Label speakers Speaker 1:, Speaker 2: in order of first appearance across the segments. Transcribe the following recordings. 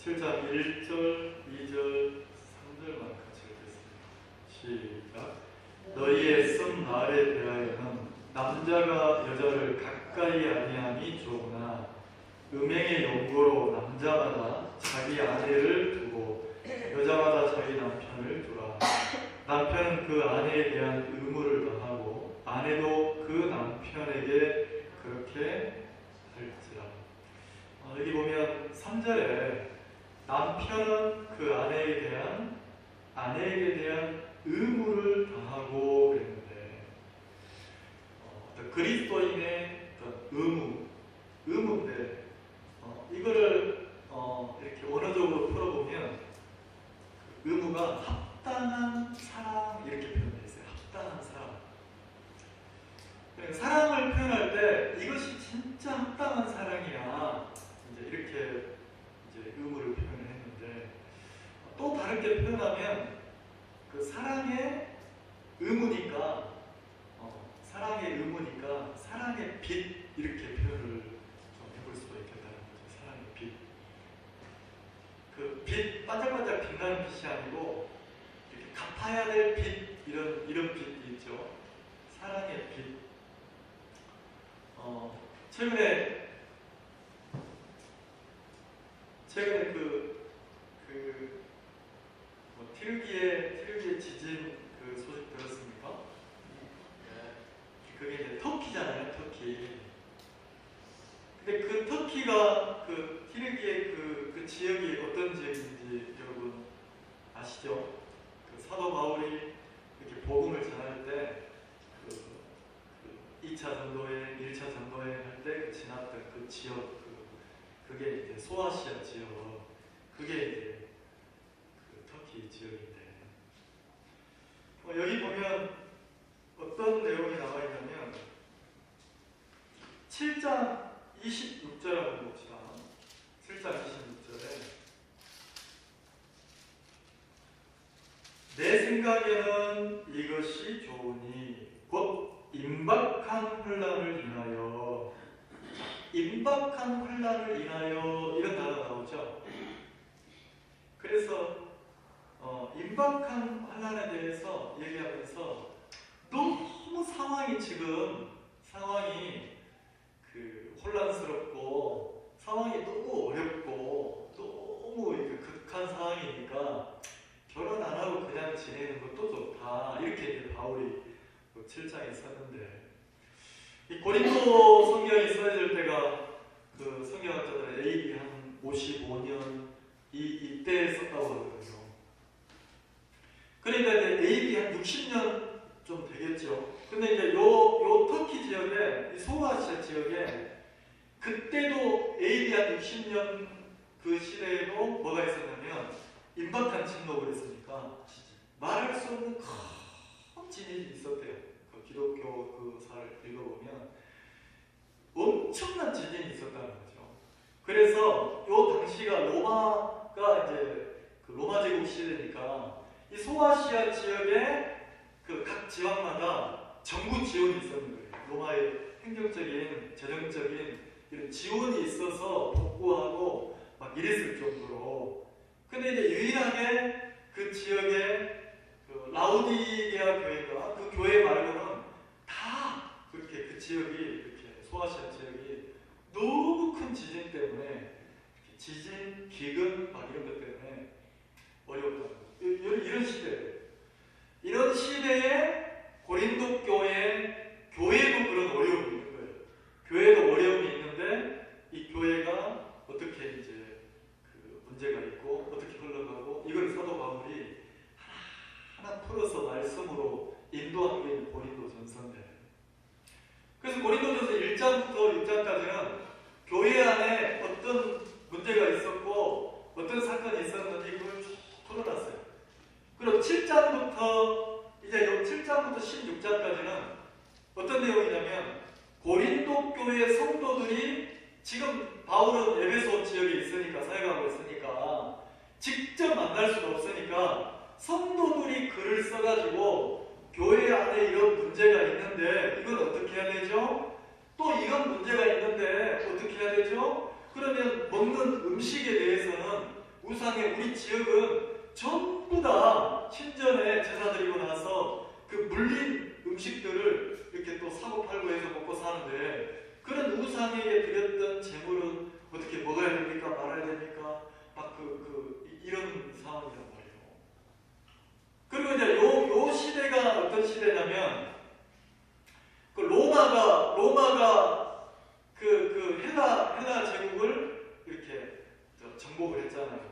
Speaker 1: 7장 1절, 2절, 3절만 같이 읽겠습니다. 시작. 너희의 쓴말에 대하여는 남자가 여자를 가까이 아니함이 좋으나 음행의 연고로 남자마다 자기 아내를 두고 여자마다 자기 남편을 두라. 남편은 그 아내에 대한 의무를 다하고 아내도 그 남편에게 그렇게 할지라. 여기 보면 3절에 남편은 그 아내에게 대한 의무를 다하고 그랬는데 그리스도인의 의무인데 이거를 이렇게 원어적으로 풀어보면 그 의무가 합당한 사랑 이렇게 표현되어 있어요. 합당한 사랑. 사랑을 표현할 때 이것이 진짜 합당한 사랑이야. 이제 이렇게 이제 의무를 표현을 했는데 또 다르게 표현하면 그 사랑의 의무니까 사랑의 빛 이렇게 표현을 좀 해볼 수가 있겠다는 거죠. 사랑의 빛. 그 빛 반짝반짝 빛나는 빛이 아니고 이렇게 갚아야 될 빛 이런 빛이 있죠. 사랑의 빛. 최근에 튀르키예 지진 그 소식 들었습니까? 그게 이제 터키잖아요, 터키. 근데 그 터키가 그 튀르키예 그 지역이 어떤 지역인지 여러분 아시죠? 그 사도 바울이 이렇게 복음을 전할 때 그 2차 전도회, 1차 전도회 할 때 지났던 그 지역 그게 이제 소아시아 지역, 그게 이제 그 터키 지역인데 여기 보면 어떤 내용이 나와 있냐면 7장 26절 한번 봅시다. 7장 26절에 내 생각에는 이것이 좋으니 곧 임박한 혼란을 인하여 이런 단어가 나오죠. 그래서 임박한 혼란에 대해서 얘기하면서 너무 상황이 그 혼란스럽고 상황이 너무 어렵고 너무 극한 상황이니까 결혼 안 하고 그냥 지내는 것도 좋다. 이렇게 이제 바울이 7장에 썼는데 이 고린도 성경이 써질 때가 그 성경학자들의 AD 한 55년 이때에 썼다고 하거든요. 그러니까 이제 AD 한 60년 좀 되겠죠. 근데 이제 요 터키 지역에, 이 소아시아 지역에 그때도 AD 한 60년 그 시대에도 뭐가 있었냐면 임박한 침노가 그랬으니까 말할 수 없는 큰 지진이 있었대요. 그 기독교 그 사를 읽어보면 엄청난 지진이 있었다는 거죠. 그래서 요 당시가 로마가 이제 그 로마 제국 시대니까 이 소아시아 지역에 그 각 지방마다 정부 지원이 있었는 거예요. 로마의 행정적인, 재정적인 이런 지원이 있어서 복구하고 막 이랬을 정도로. 근데 이제 유일하게 그 지역에 그 라우디게아 교회가 그 교회 말고는 다 그렇게 그 지역이 이렇게 소아시아 지역이 너무 큰 지진 때문에 지진, 기근 막 이런 것 때문에 어려웠다는 거예요. 이런 시대에 고린도 교회도 그런 어려움이 있는 거예요. 교회도 어려움이 있는데 이 교회가 어떻게 이제 그 문제가 있고 어떻게 흘러가고 이걸 사도 바울이 하나 풀어서 말씀으로 인도한 게 고린도 전서인데, 그래서 고린도전서 1장부터 6장까지는 교회 안에 어떤 문제가 있었고 어떤 사건이 있었는지 그걸 쭉 풀어놨어요. 그리고 7장부터 16장까지는 어떤 내용이냐면 고린도 교회 성도들이 지금 바울은 에베소 지역에 있으니까 사역하고 있으니까 직접 만날 수가 없으니까 성도들이 글을 써가지고 교회 안에 이런 문제가 있는데 이건 어떻게 해야 되죠? 또 이런 문제가 있는데 어떻게 해야 되죠? 그러면 먹는 음식에 대해서는 우상에 우리 지역은 전부 다 신전에 제사 드리고 나서 그 물린 음식들을 이렇게 또 사고 팔고 해서 먹고 사는데 그런 우상에게 드렸던 재물은 어떻게 먹어야 됩니까? 말아야 됩니까? 막 이런 상황이란 말이에요. 그리고 이제 요 시대가 어떤 시대냐면 그 로마가 헬라 제국을 이렇게 정복을 했잖아요.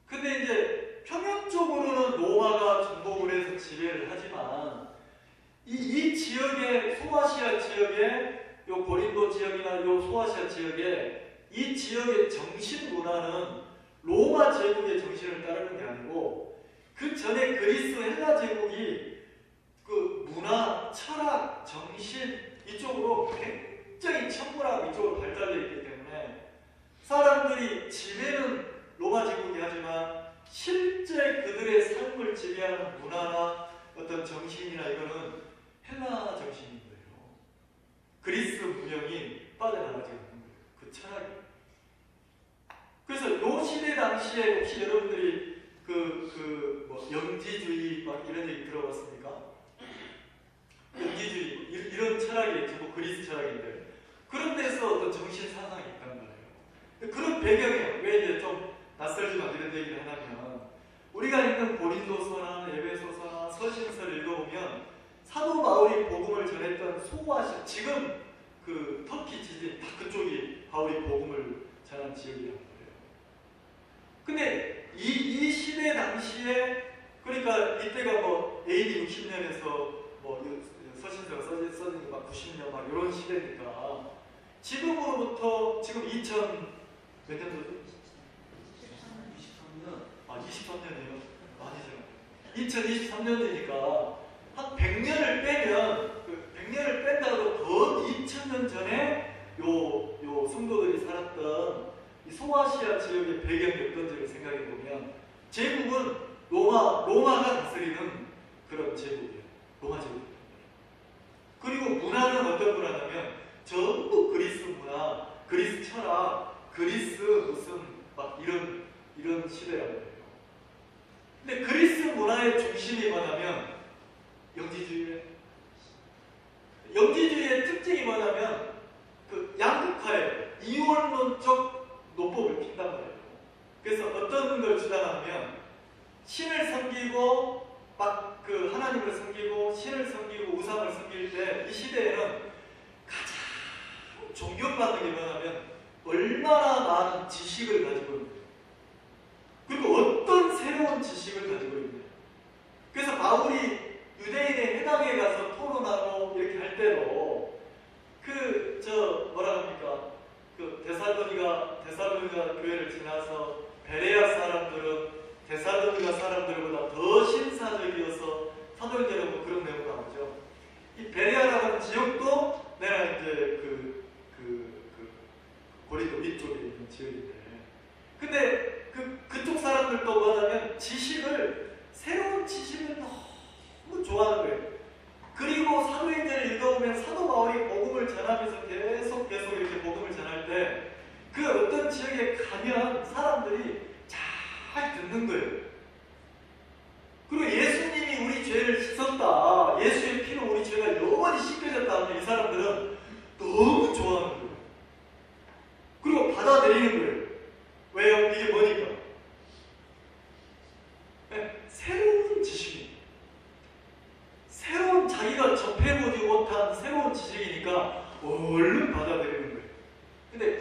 Speaker 1: 근데 이제 표면적으로는 로마가 정복을 해서 지배를 하지만 이 지역의 소아시아 지역의 요 고린도 지역이나 요 소아시아 지역의 이 지역의 정신 문화는 로마 제국의 정신을 따르는 게 아니고 그 전에 그리스 헬라 제국이 그 문화, 철학, 정신 이쪽으로 굉장히 천문학 이쪽으로 발달되어 있기 때문에 사람들이 지배는 로마 제국이 하지만 실제 그들의 삶을 지배하는 문화나 어떤 정신이나 이거는 헬라 정신인 거예요. 그리스 문명이 빠져나가지 않는 거예요. 그 철학이. 그래서 요 시대 당시에 혹시 여러분들이 뭐 영지주의 막 이런 얘기 들어봤습니까? 영지주의 이런 철학이 전부 그리스 철학인데 그런 데서 어떤 정신 사상이 있단 말이에요. 그런 배경에 왜 이제 좀 낯설지만 이런 얘기를 하냐면 우리가 읽는 고린도서나 에베소서나 서신서를 읽어보면 사도 바울이 복음을 전했던 소아시아 지금 그 터키 지진 다 그쪽이 바울이 복음을 전한 지역이란 말이에요. 근데 이 시대 당시에 그러니까 이때가 뭐 AD 60년에서 뭐 서신서가 써진 막 90년 막 이런 시대니까 지금으로부터 지금 2000몇 년도죠? 23년이에요. 많이 지나. 2023년이니까 한 100년을 빼면 100년을 뺀다고 더 2000년 전에 요 성도들이 살았던 이 소아시아 지역의 배경이 어떤지를 생각해 보면 제국은 로마가 다스리는 그런 제국이에요. 로마 제국. 그리고 문화는 어떤 문화냐면 전부 그리스 문화, 그리스 철학, 그리스 무슨 막 이런 시대란 말이에요. 근데 그리스 문화의 중심이 뭐냐면 영지주의의 특징이 뭐냐면 그 양극화에 이원론적 노법을 핀단 말이에요. 그래서 어떤 걸 주장하면 신을 섬기고 막 그 하나님을 섬기고 신을 섬기고 우상을 섬길 때 이 시대에는 가장 존경받는 게 뭐냐면 얼마나 많은 지식을 가지고 있는 거예요. 그리고 어떤 새로운 지식을 가지고 있는 거예요. 그래서 바울이 유대인의 회당에 가서 토론하고 이렇게 할 때도 뭐라 합니까? 그 데살로니가 교회를 지나서 베레아 사람들은 데살로니가 사람들보다 더 신사적이어서 사도행전에 뭐 그런 내용 나오죠. 이 베레아라고 하는 지역도 내가 이제 고린도 위쪽에 있는 지역인데, 근데 그쪽 사람들도 뭐냐면 새로운 지식을 너무 좋아하는 거예요. 그리고 사도행전을 읽어보면 사도 바울이 복음을 전하면서 계속 이렇게 복음을 전할 때 그 어떤 지역에 가면 사람들이 잘 듣는 거예요. 그리고 예수님이 우리 죄를 씻었다, 예수의 피로 우리 죄가 영원히 씻겨졌다 하면 이 사람들은 너무 좋아하는 거예요. 그리고 받아들이는 거예요. 왜요? 이게 뭐니까? 네, 새로운 지식이 새로운 자기가 접해보지 못한 새로운 지식이니까 얼른 받아들이는 거예요. 근데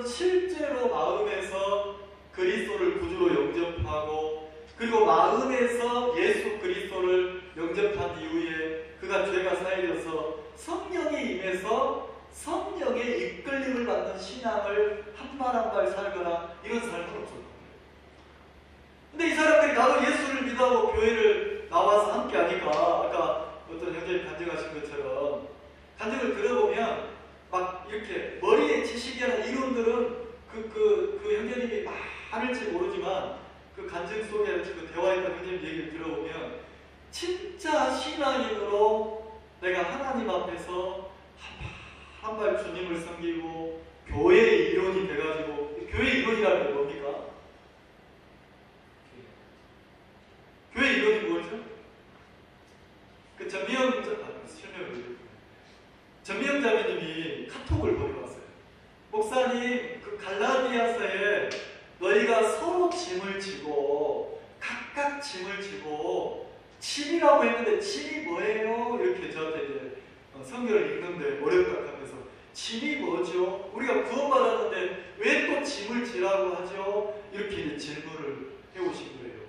Speaker 1: 실제로 마음에서 그리스도를 구주로 영접하고 그리고 마음에서 예수 그리스도를 영접한 이후에 그가 죄가 사해져서 성령이 임해서 성령의 이끌림을 받는 신앙을 한 발 한 발 살거나 이런 삶은 없었던 거예요. 근데 이 사람들이 나도 예수를 믿어하고 교회를 나와서 함께 하니까 아까 어떤 형제님 간증하신 것처럼 간증을 들어보면 막 이렇게 머리에 지식이 하는 이론들은 그 형제님이 많을지 모르지만 그 간증 속에 그 대화했던 형제님 얘기를 들어보면 진짜 신앙인으로 내가 하나님 앞에서 한 발 주님을 섬기고 교회의 이론이 돼가지고, 교회 이론이라는 게 뭡니까? 취미라고 했는데 취미 뭐예요? 이렇게 저한테 이제 성경을 읽는데 어렵다 하면서 짐이 뭐죠? 우리가 구원받았는데 왜 또 짐을 지라고 하죠? 이렇게 이제 질문을 해오신 거예요.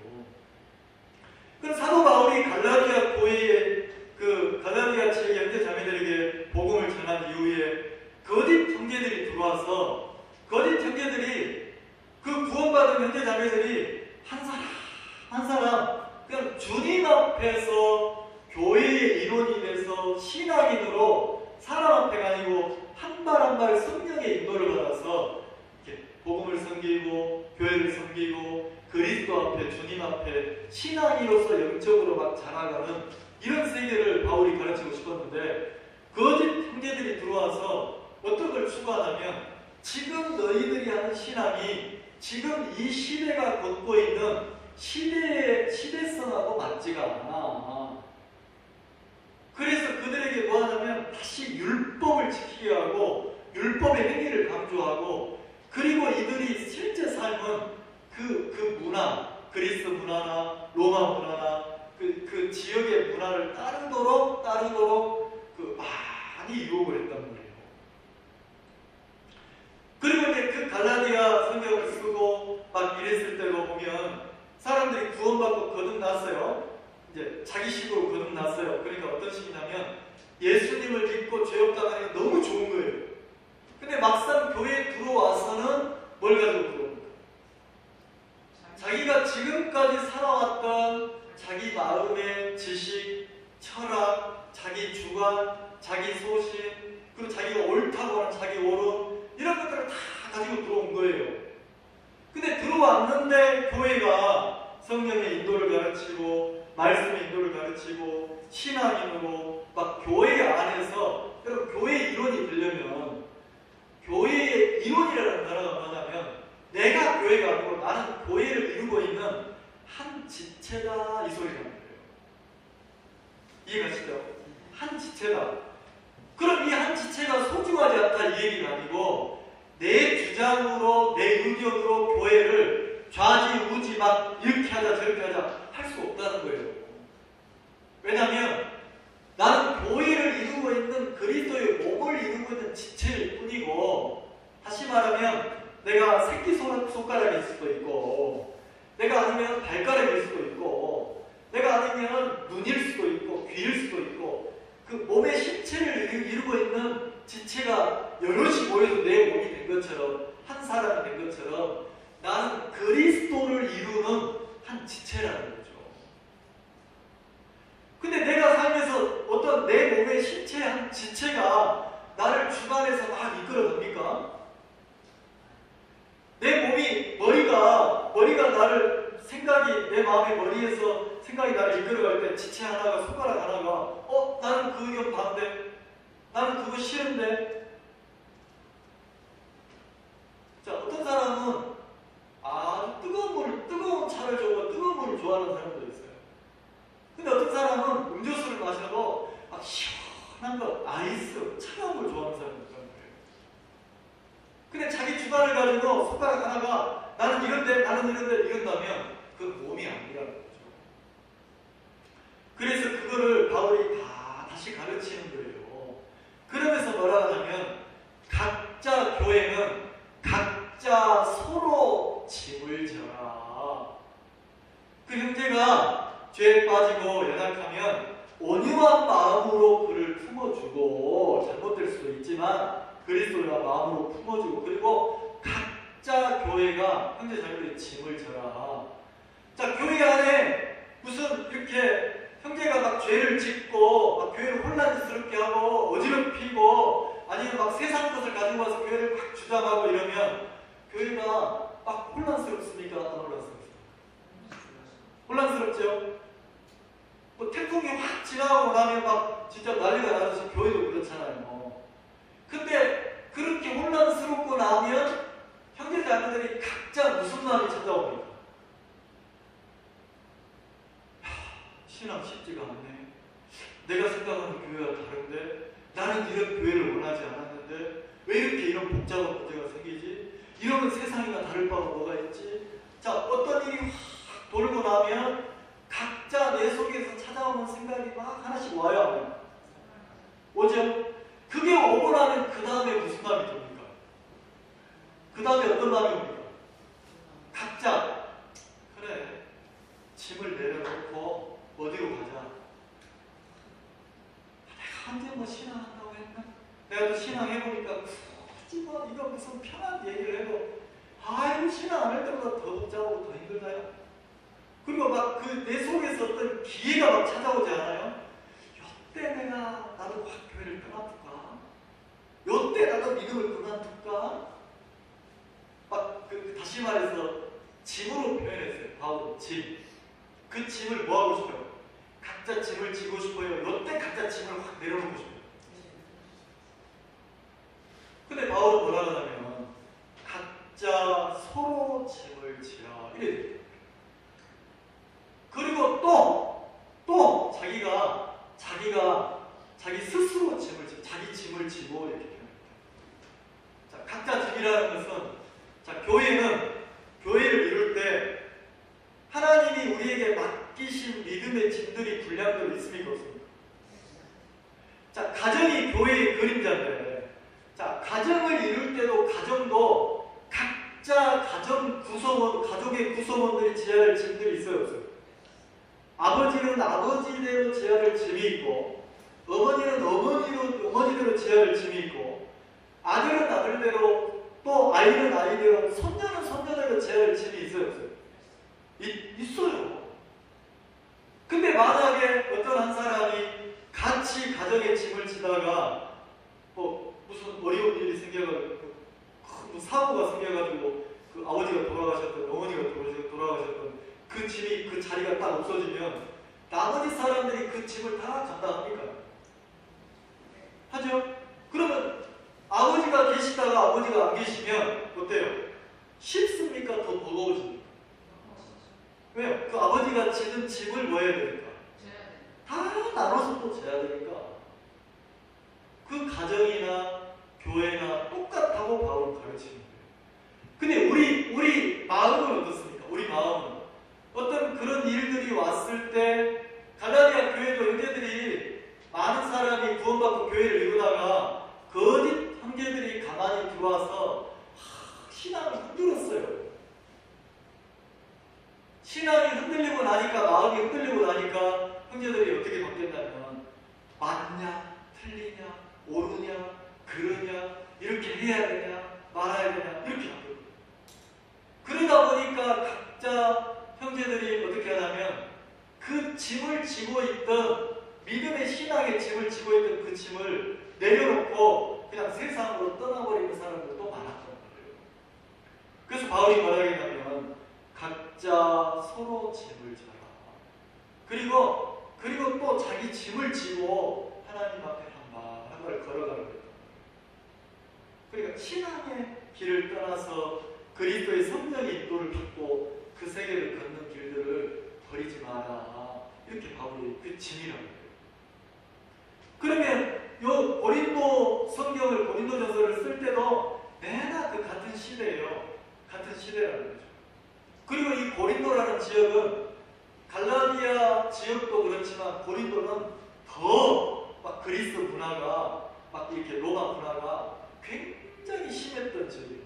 Speaker 1: 그럼 사도 바울이 갈라디아 교회에 그 갈라디아 지역의 형제 자매들에게 복음을 전한 이후에 거짓 형제들이 들어와서 거짓 형제들이 그 구원받은 형제 자매들이 한 사람 한 사람 그냥 주님 앞에서 교회의 일원이 돼서 신앙인으로 사람 앞에가 아니고 한 발 한 발 성령의 인도를 받아서 이렇게 복음을 섬기고 교회를 섬기고 그리스도 앞에 주님 앞에 신앙인으로서 영적으로 막 자라가는 이런 세계를 바울이 가르치고 싶었는데 거짓 형제들이 들어와서 어떤 걸 추구하냐면 지금 너희들이 하는 신앙이 지금 이 시대가 걷고 있는 시대성하고 맞지가 않아. 그래서 그들에게 뭐 하냐면 다시 율법을 지키게 하고 율법의 행위를 강조하고 그리고 이들이 실제 삶은 그 문화, 그리스 문화나 로마 문화나 그 지역의 문화를 따르도록 그 많이 유혹을 했단 말이에요. 그리고 이제 그 갈라디아 성경을 쓰고 막 이랬을 때도 보면 사람들이 구원받고 거듭났어요. 이제 자기식으로 거듭났어요. 그러니까 어떤 식이냐면 예수님을 믿고 죄 없다고 하는 게 너무 좋은 거예요. 근데 막상 교회에 들어와서는 뭘 가지고 들어옵니까? 자기가 지금까지 살아왔던 자기 마음의 지식, 철학, 자기 주관, 자기 소신, 그리고 자기가 옳다고 하는 자기 옳음 이런 것들을 다 가지고 들어온 거예요. 근데 들어왔는데 교회가 성령의 인도를 가르치고 말씀의 인도를 가르치고 신앙인으로 막 교회 안에서 여러분 교회의 이론이 되려면 교회의 이론이라는 단어가 뭐냐면 내가 교회가 아니고 나는 교회를 이루고 있는 한 지체다 이 소리라는 거예요. 이해가시죠? 한 지체다. 그럼 이 한 지체가 소중하지 않다 이 얘기가 아니고 내 주장으로 내 의견으로 교회를 좌지우지 막 이렇게 하자 저렇게 하자 할 수 없다는 거예요. 왜냐하면 나는 교회를 이루고 있는 그리스도의 몸을 이루고 있는 지체일 뿐이고 다시 말하면 내가 새끼손가락일 수도 있고 내가 아니면 발가락일 수도 있고 내가 아니면 눈일 수도 있고 귀일 수도 있고 그 몸의 신체를 이루고 있는 지체가 여럿이 모여서 내 몸이 된 것처럼 한 사람이 된 것처럼 나는 그리스도를 이루는 한 지체라는 거죠. 근데 내가 살면서 어떤 내 몸의 신체의 한 지체가 나를 주관해서 막 이끌어갑니까? 내 몸이 머리가 나를 생각이 내 마음의 머리에서 생각이 나를 이끌어갈 때 지체 하나가 손가락 하나가 나는 그 의견 반대 나는 그거 싫은데 자 어떤 사람은 아주 뜨거운 차를 좋아하고 뜨거운 물을 좋아하는 사람도 있어요. 근데 어떤 사람은 음료수를 마셔도 막 시원한 거 아이스 차가운 걸 좋아하는 사람도 있단 말이에요. 근데 자기 주관을 가지고 손가락 하나가 나는 이런데 이런다면 그 몸이 아니라는 거죠. 그래서 그거를 바울이 다시 가르치는 거예요. 그러면서 뭐라 하냐면 각자 교회는 각자 서로 짐을 져라. 그 형제가 죄에 빠지고 연약하면 온유한 마음으로 그를 품어주고 잘못될 수도 있지만 그리스도가 마음으로 품어주고 그리고 각자 교회가 형제 자매들의 짐을 져라. 자 교회 안에 무슨 이렇게 형제가 막 죄를 짓고 막 교회를 혼란스럽게 하고 어지럽히고 아니면 막 세상 것을 가지고 와서 교회를 막 주장하고 이러면 교회가 막 혼란스럽습니까? 안 혼란스럽습니까? 혼란스럽죠? 뭐 태풍이 확 지나가고 나면 막 진짜 난리가 나서 교회도 그렇잖아요. 근데 그렇게 혼란스럽고 나면 형제자매들이 각자 무슨 마음이 찾아옵니까? 신앙 쉽지가 않네. 내가 생각하는 교회와 다른데 나는 이런 교회를 원하지 않았는데 왜 이렇게 이런 복잡한 문제가 생기지? 이러면 세상이나 다를 바가 뭐가 있지? 자 어떤 일이 확 돌고 나면 각 각자 내 속에서 찾아오는 생각이 막 하나씩 와요, 안 와요? 오죠? 그게 오고 나면 그 다음에 무슨 마음이 듭니까? 그 다음에 어떤 마음이 옵니까? 각자 그래, 짐을 내려놓고 어디로 가자. 내가 언제 뭐 신앙한다고 했나? 내가 또 신앙해보니까 굳이 뭐 이거 무슨 편한 얘기를 해도 아이고 신앙 안 할 때보다 더 복잡하고 더 힘들다요. 그리고 막 그 내 속에서 어떤 기회가 막 찾아오지 않아요? 요때 내가 나도 확 교회를 떠나둘까? 요때 나도 믿음을 그만둘까? 막 다시 말해서 짐으로 표현했어요. 바울은 짐. 그 짐을 뭐 하고 싶어요? 각자 짐을 지고 싶어요. 요때 각자 짐을 확 내려놓고 싶어요. 근데 바울은 뭐라 하냐면 각자 서로 짐을 지라 이래 돼요. 그리고 또 자기가 자기 스스로 짐을 지고 자기 짐을 지고 이렇게 표현합니다. 자, 각자 짐이라는 것은 자, 교회를 이룰 때 하나님이 우리에게 맡기신 믿음의 짐들이 분량대로 있습니까? 없습니까? 자, 가정이 교회의 그림자인데 자, 가정을 이룰 때도 가정도 각자 가족의 구성원들이 지어야 할 짐들이 있어요, 없어요? 아버지는 아버지대로 지어야 할 짐이 있고 어머니는 어머니대로 지어야 할 짐이 있고 아들은 아들대로 또 아이는 아이대로 손녀는 손녀대로 지어야 할 짐이 있어요, 없어요? 있어요. 근데 만약에 어떤 한 사람이 같이 가정의 짐을 지다가 뭐 무슨 어려운 일이 생겨가지고 큰 사고가 생겨가지고 그 아버지가 돌아가셨던 어머니가 돌아가셨던 그 짐이 그 자리가 딱 없어지면 나머지 사람들이 그 짐을 다 감당합니까? 하죠? 그러면 아버지가 계시다가 아버지가 안 계시면 어때요? 쉽습니까? 더 버거워집니까? 왜요? 그 아버지가 지는 짐을 뭐 해야 되니까? 다 나눠서 또 져야 되니까. 그 가정이나 교회나 똑같다고 바울은 가르치는 거예요. 근데 우리 마음은 어떻습니까? 우리 마음은 어떤 그런 일들이 왔을 때 갈라디아 교회도 형제들이 많은 사람이 구원받고 교회를 이루다가 거짓 형제들이 가만히 들어와서 신앙을 흔들었어요. 신앙이 흔들리고 나니까 마음이 흔들리고 나니까 형제들이 어떻게 바뀌었냐면 맞냐 틀리냐 옳으냐 그러냐 이렇게 해야 되냐 말아야 되냐 이렇게 바뀌었어요. 그러다 보니까 각자 형제들이 어떻게 하냐면 그 짐을 지고 있던 믿음의 신앙의 짐을 지고 있던 그 짐을 내려놓고 그냥 세상으로 떠나버리는 사람들도 많았던 거예요. 그래서 바울이 말하겠냐면 각자 서로 짐을 져라. 그리고 또 자기 짐을 지고 하나님 앞에 한 발 걸어가는 거예요. 그러니까 신앙의 길을 떠나서 그리스도의 성령의 인도를 받고 그 세계를 걷는 길들을 버리지 마라. 이렇게 바울이 그 짐이라는 거예요. 그러면 요 고린도 성경을 고린도전서를 쓸 때도 매나 그 같은 시대예요. 같은 시대라는 거죠. 그리고 이 고린도라는 지역은 갈라디아 지역도 그렇지만 고린도는 더 막 그리스 문화가 막 이렇게 로마 문화가 굉장히 심했던 지역이에요.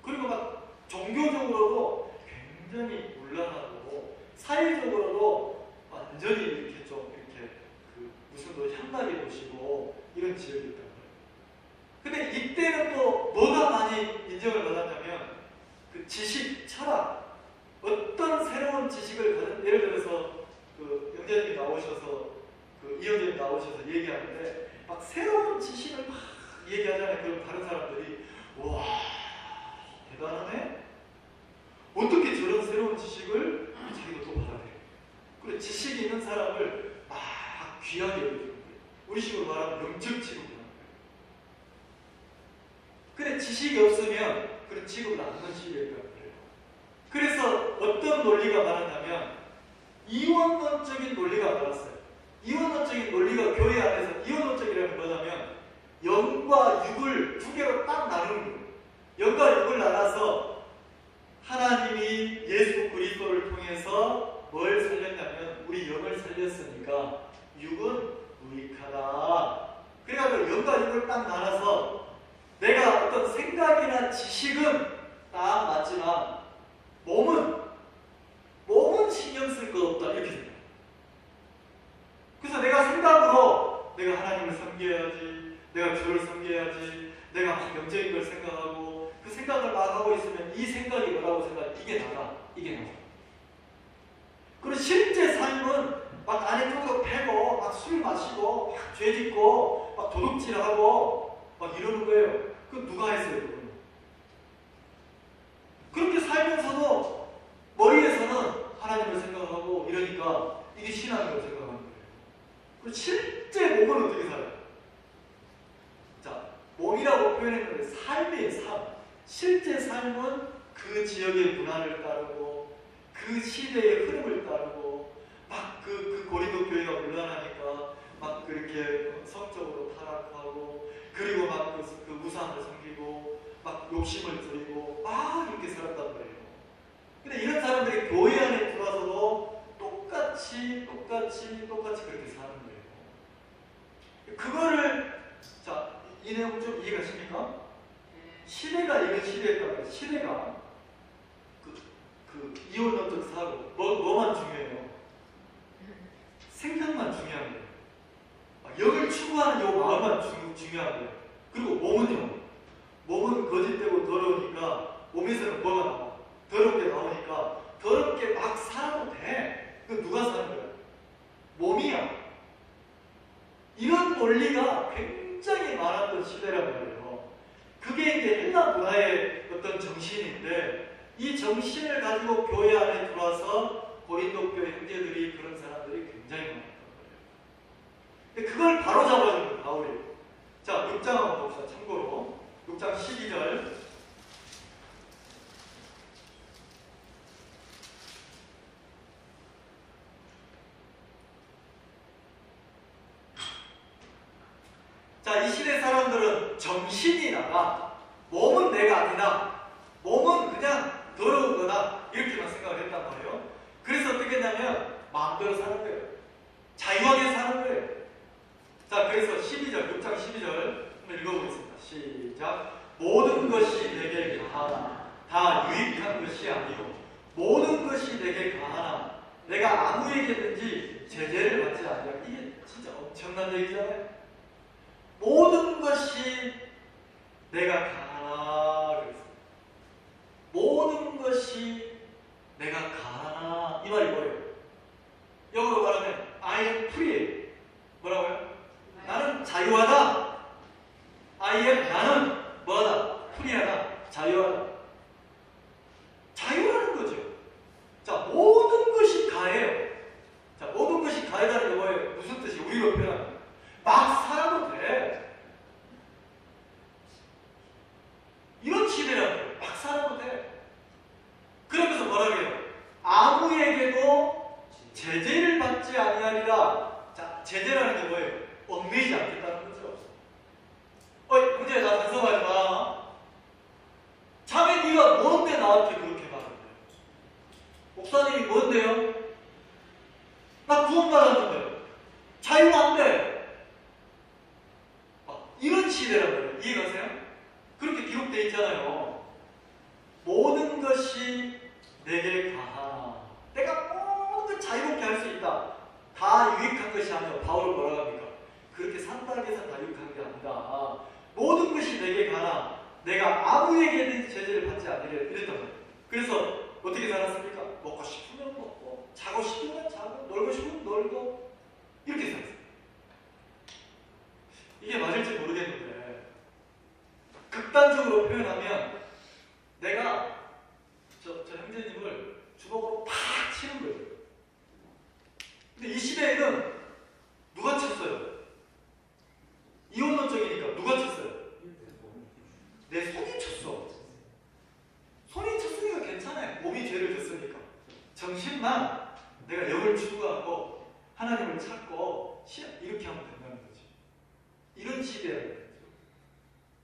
Speaker 1: 그리고 막 종교적으로도 굉장히 문란하고 사회적으로도 완전히 이렇게 좀 이렇게 그 무슨 뭐 향락의 도시고 이런 지역이었단 말이에요. 근데 이때는 또 뭐가 많이 인정을 받았냐면 그 지식, 철학, 어떤 새로운 지식을 가진 예를 들어서 그 영재님 나오셔서 그 이영재님 나오셔서 얘기하는데 막 새로운 지식을 막 얘기하잖아요. 그럼 다른 사람들이 와 대단하네. 어떻게 저런 새로운 지식을 자기가 또 받아내요. 그래 지식이 있는 사람을 막 귀하게 여겨주는 거예요. 우리 식으로 말하면 영적 취급을 하는 거예요. 그래 지식이 없으면 그런 취급을 안 하는 시기였단 말이에요. 그래서 어떤 논리가 많았냐면 이원론적인 논리가 많았어요. 이원론적인 논리가 교회 안에서 이원론적이라는 뭐냐면 영과 육을 두 개로 딱 나누는 거예요. 영과 육을 나눠서 하나님이 예수 그리스도를 통해서 뭘 살렸냐면 우리 영을 살렸으니까 육은 유익하다. 그래가지고 영과 육을 딱 나눠서 내가 어떤 생각이나 지식은 딱 맞지만 몸은 신경 쓸 거 없다 이렇게 생각해요. 그래서 내가 생각으로 내가 하나님을 섬겨야지, 내가 주를 섬겨야지, 내가 막 영적인 걸 생각하고 그 생각을 막 하고 있으면 이 생각이 뭐라고 생각해? 이게 나다. 그리고 실제 삶은 막 안에 쪽으로 패고 막 술 마시고 막 죄짓고 막 도둑질하고 막 이러는 거예요. 그건 누가 했어요? 그건? 그렇게 살면서도 머리에서는 하나님을 생각하고 이러니까 이게 신앙이라고 생각하는 거예요. 그리고 실제 몸은 어떻게 살아요? 자, 몸이라고 표현했는데 삶이에요. 삶. 실제 삶은 그 지역의 문화를 따르고 그 시대의 흐름을 따르고 막 그 고린도 교회가 문란하니까 막 그렇게 성적으로 타락하고 그리고 막 그 우상을 섬기고 막 욕심을 부리고 막 이렇게 살았단 말이에요. 근데 이런 사람들이 교회 안에 들어와서도 똑같이 그렇게 사는 거예요. 그거를 자, 이 내용 좀 이해가십니까? 시대가 이런 시대였단 말이에요. 시대가 그 이혼론적 사고 뭐만 중요해요? 생각만 중요한 거예요. 영을 추구하는 요 마음만 중요한 거예요. 그리고 몸은 거짓되고 더러우니까 몸에서는 뭐가 나와? 더럽게 나오니까 더럽게 막 살아도 돼. 그 누가 사는 거야? 몸이야. 이런 논리가 굉장히 많았던 시대란 말이에요. 그게 이제 헬라 문화의 어떤 정신인데 이 정신을 가지고 교회 안에 들어와서 고린도 교회 형제들이 그런 사람들이 굉장히 많았단 말이에요. 근데 그걸 바로잡아준 거예요, 바울이. 자, 6장 한번 봅시다. 참고로 6장 12절. 자, 이 시대 사람들은 정신이 나가 몸은 내가 아니다. 몸은 그냥 더러운 거다. 이렇게만 생각을 했단 말이에요. 그래서 어떻게 했냐면 마음대로 사는 거예요. 자유하게 사는 거예요. 자, 그래서 12절, 6장 12절 한번 읽어보겠습니다. 시작. 모든 것이 내게 가하나 다 유익한 것이 아니요 모든 것이 내게 가하나 내가 아무에게든지 제재를 받지 않으려. 이게 진짜 엄청난 얘기잖아요. 모든 것이 내가 가하나 그랬어요. 모든 것이 내가 가하나 이 말이 뭐예요? 영어로 말하면 I am free. 뭐라고요? 나는 자유하다. I am 나는 뭐하다? 프리하다. 자유하다. 자유라는 거죠. 자, 모든 것이 가해요. 자, 모든 것이 가해다는 게 뭐예요? 무슨 뜻이 우리로 표현하면 막 살아도 돼. 이런 시대라는 거예요. 막 살아도 돼. 그러면서 뭐라고 해요? 아무에게도 제재를 받지 아니하리라. 자, 제재라는 게 뭐예요? 얽매이지 않겠다는 거죠. 형제 나 반성하지 마. 자매 네가 뭔데 나한테 그렇게 말하는데? 목사님이 뭔데요? 나 구원받았는데 자유 안 돼. 이런 시대란 말이에요. 이해가세요? 그렇게 기록되어 있잖아요. 모든 것이 내게 가하나 내가 모든 자유롭게 할 수 있다. 다 유익한 것이 아니라 바울은 뭐라고 합니까? 그렇게 산다고 해서 다 유익한 게 아니다. 모든 것이 내게 가나 내가 아무에게든지 제재를 받지 않으려 이랬단 말이에요. 그래서 어떻게 살았습니까? 먹고 싶으면 먹고 자고 싶으면 자고 놀고 싶으면 놀고 이렇게 살았어요. 이게 맞을지 모르겠는데 극단적으로 표현하면 내가 저 형제님을 주먹으로 팍 치는 거예요. 근데 이 시대에는 누가 쳤어요? 이혼론적이니까 누가 쳤어요? 내 손이 쳤어. 손이 쳤으니까 괜찮아요. 몸이 죄를 졌으니까. 정신만 내가 영을 추구하고 하나님을 찾고 이렇게 하면 된다는 거지. 이런 시대예요.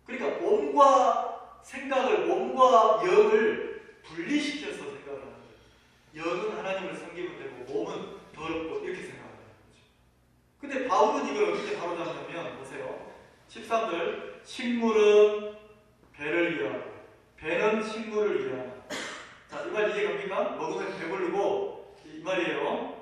Speaker 1: 그러니까 몸과 생각을, 몸과 영을 분리시켜서 생각을 하는 거예요. 영은 하나님을 섬기면 되고 몸은 더럽고 이렇게 생각하는 거죠. 근데 바울은 이걸 어떻게 바로잡냐면 보세요. 13절 식물은 배를 위하고 배는 식물을 위하나. 자, 이 말 이해갑니까? 먹으면 배부르고 이 말이에요.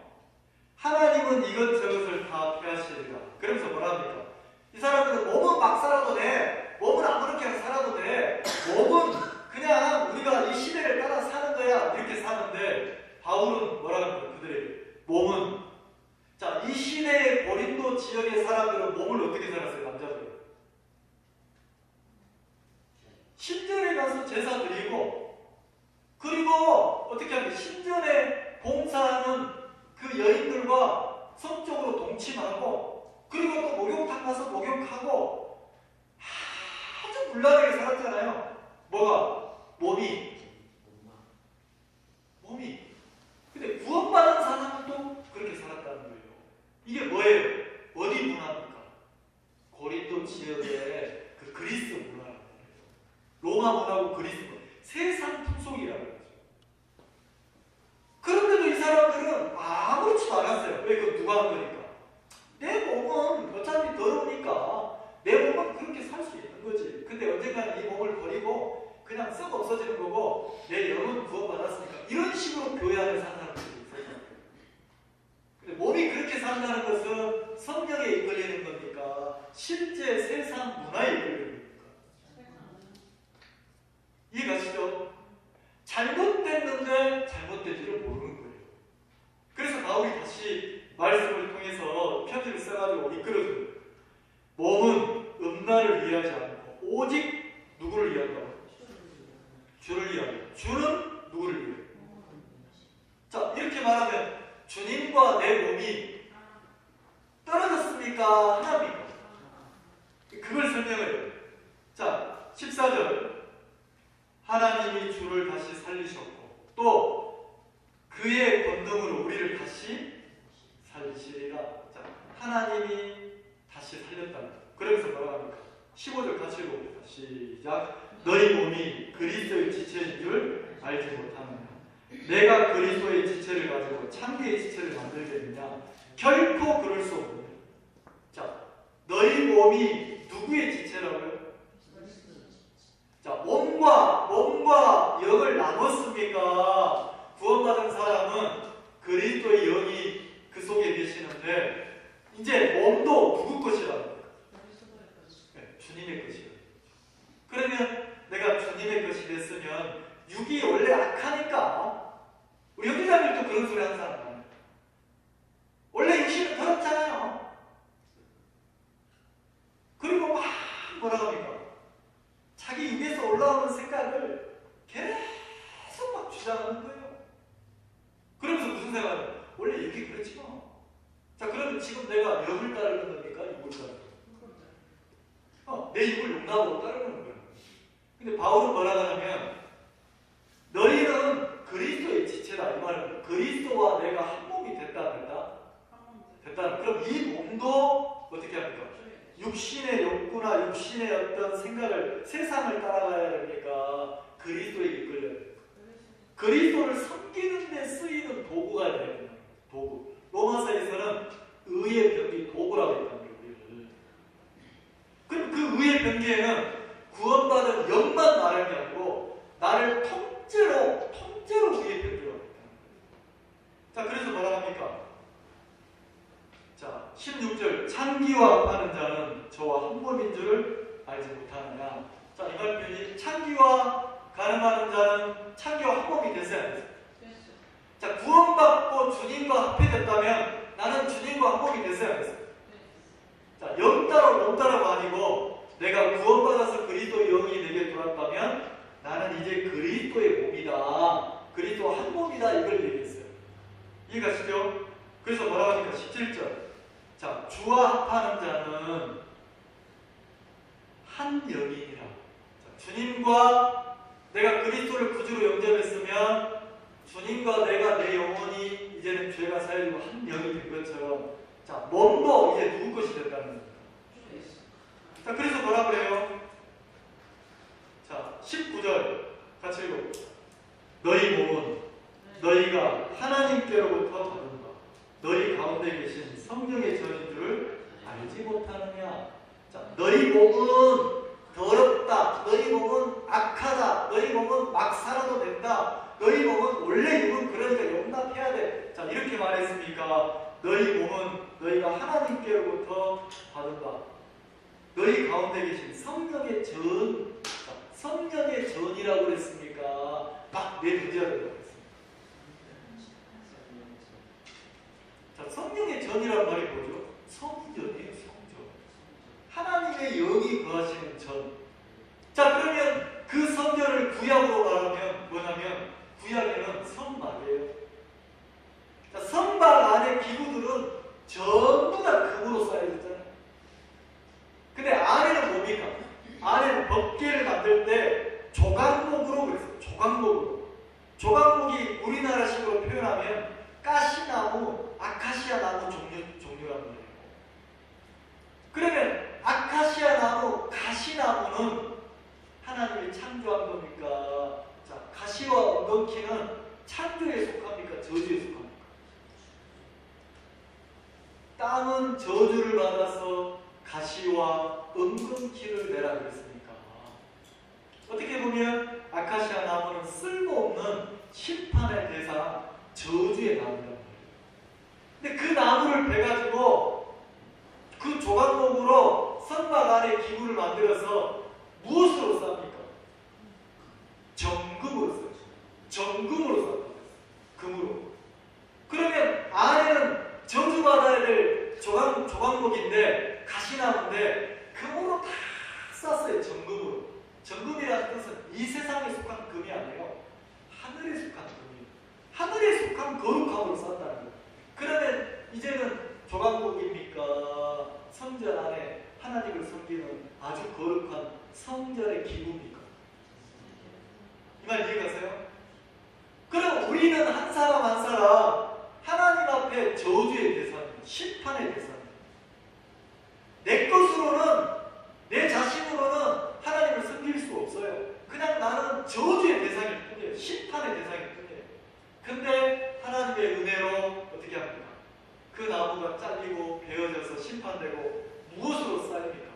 Speaker 1: 하나님은 이것저것을 다 피하시리라. 그러면서 뭐라 합니까? 이 사람들은 몸은 막 살아도 돼. 몸은 아무렇게나 살아도 돼. 몸은 그냥 우리가 이 시대를 따라 사는 거야. 이렇게 사는데 바울은 뭐라 합니까? 그들에게 몸은 자, 이 시대의 고린도 지역의 사람들은 몸을 어떻게 살았어요? 남자들 신전에 가서 제사 드리고 그리고 어떻게 하면 신전에 봉사하는 그 여인들과 성적으로 동침하고 그리고 또 목욕탕 가서 목욕하고 아주 불란하게 살았잖아요. 뭐가? 몸이. 근데 구원받은 사람은 또 그렇게 살았다는 거예요. 이게 뭐예요? 어디 문화입니까? 고린도 지역의 그 그리스 문화라는 거예요. 로마 문화고 그리스 문화. 세상 풍속이라는 거죠. 그런데도 이 사람들은 아무렇지도 않았어요. 왜? 그거 누가 한 거니까? 내 몸은 어차피 더러우니까 내 몸은 그렇게 살 수 있는 거지. 근데 언젠가는 이 몸을 버리고 그냥 썩 없어지는 거고 내 영은 구원받았으니까 이런 식으로 교회 안에 사는 사람들이 있어요. 근데 몸이 그렇게 산다는 것은 성령에 이끌리는 겁니까? 실제 세상 문화에 이끌리는 겁니까? 이해가시죠? 잘못됐는데 잘못된지를 모르는 거예요. 그래서 바울이 다시 말씀을 통해서 편지를 써가지고 이끌어줘요. 몸은 음란을 위하지 않고 오직 누구를 위한다고? 주를 위하여. 주는 누구를 위해? 자, 이렇게 말하면 주님과 내 몸이 떨어졌습니까? 하나입니까? 그걸 설명해요. 자, 14절 하나님이 주를 다시 살리셨고 또 그의 권능으로 우리를 다시 살리시리라. 자, 하나님이 다시 살렸다는 거예요. 그러면서 뭐라 합니까? 15절 같이 읽어봅니다. 시작. 너희 몸이 그리스도의 지체인 줄 알지 못하느냐? 내가 그리스도의 지체를 가지고 창기의 지체를 만들겠느냐? 결코 그럴 수 없느냐? 자, 너희 몸이 누구의 지체라고요? 자, 몸과 영을 나눴습니까? 구원받은 사람은 그리스도의 영이 그 속에 계시는데 이제 몸도 누구 것이라고? 네, 주님의 것이라고. 그러면 내가 주님의 것이 됐으면 육이 원래 악하니까 우리 형제자매들도 그런 소리 하는 사람 많아요. 원래 육신은 더럽잖아요. 그리고 막 뭐라 합니까? 자기 육에서 올라오는 생각을 계속 막 주장하는 거예요. 그러면서 무슨 생각을? 원래 육이 그렇지 뭐. 자, 그러면 지금 내가 영을 따르는 겁니까? 육을 따르는 겁니까? 내 육을 용납하고 따르는 거예요. 근데 바울은 뭐라 하냐면 너희는 그리스도의 지체다. 이 말은 그리스도와 내가 한 몸이 됐다. 그럼 이 몸도 어떻게 합니까? 육신의 욕구나 육신의 어떤 생각을 세상을 따라가야 됩니까? 그리스도에 이끌려야 됩니까? 그리스도를 섬기는 데 쓰이는 도구가 돼야 됩니다. 도구. 로마서에서는 의의 병기 도구라고 했단 말이에요. 그럼 그 의의 병기에는 구원받은 영만 말하는 게 아니고 나를 통째로 의의 병기라고 했단 말이에요. 자, 그래서 뭐라 합니까? 자, 16절 창기와 하는 자는 저와 한 몸인 줄을 알지 못하느냐. 자, 이 말 표현이 창기와 가늠하는 자는 창기와 한 몸이 됐어야 안 됐어요? 자, 구원받고 주님과 합해졌다면 나는 주님과 한 몸이 됐어야 안 됐어요? 자, 영 따로 몸 따라가 아니고 내가 구원받아서 그리스도의 영이 내게 들어왔다면 나는 이제 그리스도의 몸이다. 그리스도와 한 몸이다. 이걸 얘기했어요. 이해가시죠? 그래서 뭐라고 하니까 17절 자, 주와 합하는 자는 한 영이니라. 자, 주님과 내가 그리스도를 구주로 영접했으면 주님과 내가 내 영혼이 이제는 죄가 사여지고 한 영이 된 것처럼 자, 몸도 이제 누구 것이 됐다는 겁니다. 자, 그래서 뭐라 그래요? 자, 19절 같이 읽어봅시다. 너희 몸은 너희가 하나님께로부터 받은 바 너희 가운데 계신 성령의 전인 줄을 알지 못하느냐. 자, 너희 몸은 더럽다, 너희 몸은 악하다, 너희 몸은 막 살아도 된다, 너희 몸은 원래 육은 그러니까 용납해야 돼. 자, 이렇게 말했으니까 너희 몸은 너희가 하나님께로부터 받은 바 너희 가운데 계신 성령의 전. 자, 성령의 전이라고 그랬으니까 막 내던져야 된다고 했습니다. 자, 성령의 전이란 말이 뭐죠? 성전이에요. 성전. 하나님의 영이 거하시는 전. 자, 그러면 그 성전을 구약으로 말하면 뭐냐면 구약에는 성막이에요. 자, 성막 안에 기구들은 전부 다 금으로 쌓여있잖아요. 근데 안에는 뭡니까? 안에는 법궤를 만들 때 조각목으로 그랬어요. 조각목으로. 조각목이 우리나라식으로 표현하면 가시나무, 아카시아 나무 종류란 말이에요. 그러면 아카시아 나무, 가시나무는 하나님이 창조한 겁니까? 자, 가시와 엉겅퀴는 창조에 속합니까? 저주에 속합니까? 땅은 저주를 받아서 가시와 엉겅퀴를 내라 그랬으니까 어떻게 보면 아카시아 나무는 쓸모없는 심판의 대상, 저주의 나무란 말이에요. 근데 그 나무를 베가지고 그 조각목으로 성막 안에 기구를 만들어서 무엇으로 쌉니까? 정금으로 써요. 정금으로 쌌다고 했어요. 금으로. 그러면 안에는 저주받아야 될 조각목인데 가시나무인데 금으로 다 쌌어요. 정금으로. 정금이라는 뜻은 이 세상에 속한 금이 아니에요. 하늘에 속한 금이에요. 하늘에 속한 거룩함으로 쌌다는 거예요. 그러면 이제는 조각목입니까? 성전 안에 하나님을 섬기는 아주 거룩한 성전의 기구입니까? 이 말 이해가세요? 그럼 우리는 한 사람 한 사람 하나님 앞에 저주의 대상이에요. 심판의 대상이에요. 내 것으로는, 내 자신으로는 하나님을 섬길 수 없어요. 그냥 나는 저주의 대상일 뿐이에요. 심판의 대상일 뿐이에요. 근데 하나님의 은혜로 어떻게 합니까? 그 나무가 잘리고 베어져서 심판되고 무엇으로 쌓입니까?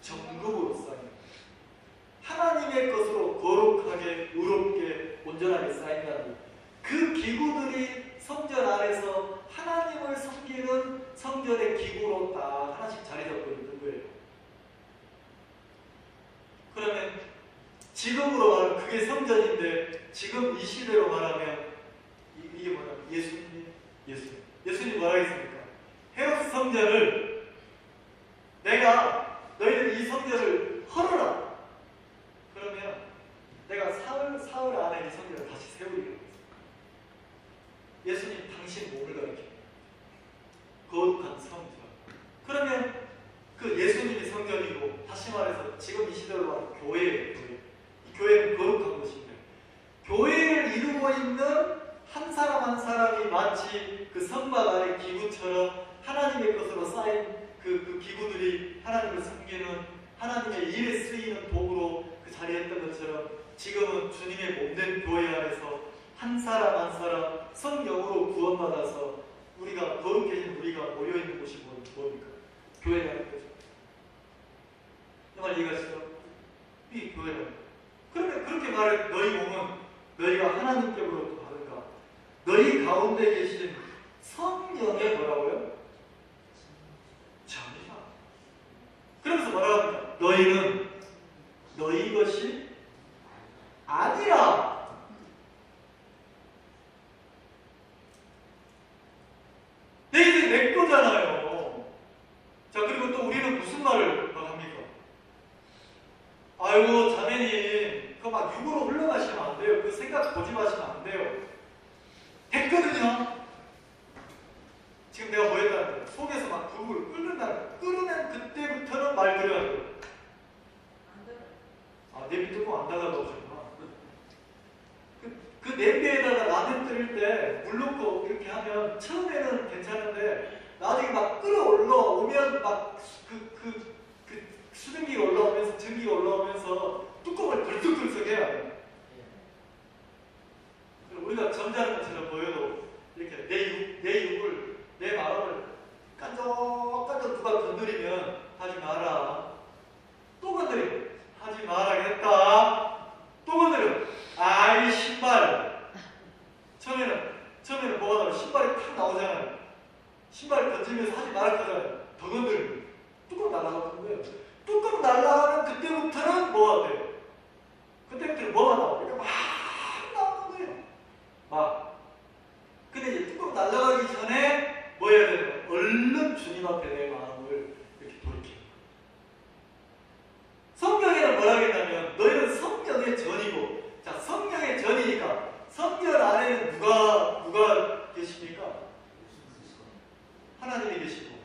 Speaker 1: 정금으로 쌓입니다. 하나님의 것으로 거룩하게, 의롭게, 온전하게 쌓인다는 그 기구들이 성전 안에서 하나님을 섬기는 성전의 기구로 딱 하나씩 자리 잡고 있는 거예요. 그러면 지금으로 말하면 그게 성전인데 지금 이 시대로 말하면 이게 뭐냐? 예수님. 예수님 뭐라 했습니까? 헤롯 성전을 내가 너희들 이 성전을 헐어라. 그러면 내가 사흘 안에 이 성전을 다시 세우리라. 예수님 당신 몸을 가리킵니다. 거룩한 성전. 그러면 그 예수님이 성전이고 다시 말해서 지금 이 시대로 말하면 교회예요. 교회. 이 교회는 거룩한 것인데 교회를 이루고 있는 한 사람 한 사람이 마치 그 성막 안의 기구처럼 하나님의 것으로 쌓인 그 기구들이 하나님을 섬기는 하나님의 일에 쓰이는 도구로 그 자리에 했던 것처럼 지금은 주님의 몸된 교회 안에서 한 사람 한 사람 성령으로 구원받아서 우리가 거룩해진 우리가 모여있는 곳이 뭡니까? 교회라는 거죠. 정말 이해가시죠? 이 교회라는 거죠. 그러면 그렇게 말해 너희 몸은 너희가 하나님께로부터 받은가? 너희 가운데 계신 성령의 뭐라고요? 전이다. 그러면서 뭐라고 합니까? 너희는 너희 것이 아니라 너희들이 내 거잖아요. 자, 그리고 또 우리는 무슨 말을 합니까? 아이고 자매님 그거 막 육으로 흘러가시면 안 돼요. 그 생각 고집하시면 안 돼요. 됐거든요. 지금 내가 뭐 했다는 거야? 속에서 막 불을 끓는다는 거야. 끓으면 그때부터는 말 들어야 돼요. 아, 냄비 뚜껑 안 닫아놓으셨구나. 그 냄비에다가 라면 끓일 때 물 넣고 이렇게 하면 처음에는 괜찮은데 나중에 막 끓어올라오면 막 그 수증기가 올라오면서 전기가 올라오면서 뚜껑을 들썩들썩 해야 돼요. 우리가 점잖은 것처럼 보여도 이렇게 내 육을, 내 마음을 깐족깐족 누가 건드리면 하지 마라. 또 건드리면 하지 말아야겠다. 또 건드리면 아이 신발. 처음에는 뭐가 나와? 신발이 탁 나오잖아요. 신발 던지면서 하지 말할 거잖아요. 더 건드리면 뚜껑 날아가는 거예요. 뚜껑 날아가면 그때부터는 뭐가 돼요? 그때부터는 뭐가 나와? 그러니까 막 나오는 거예요. 막. 근데 이제 뚜껑 날아가기 전에 뭐 해야 되나? 얼른 주님 앞에 내 마음을 이렇게 돌이키는 거예요. 성경에는 뭐라 했냐면 너희는 성령의 전이고, 자, 성령의 전이니까 성전 안에는 누가 계십니까? 하나님이 계시고,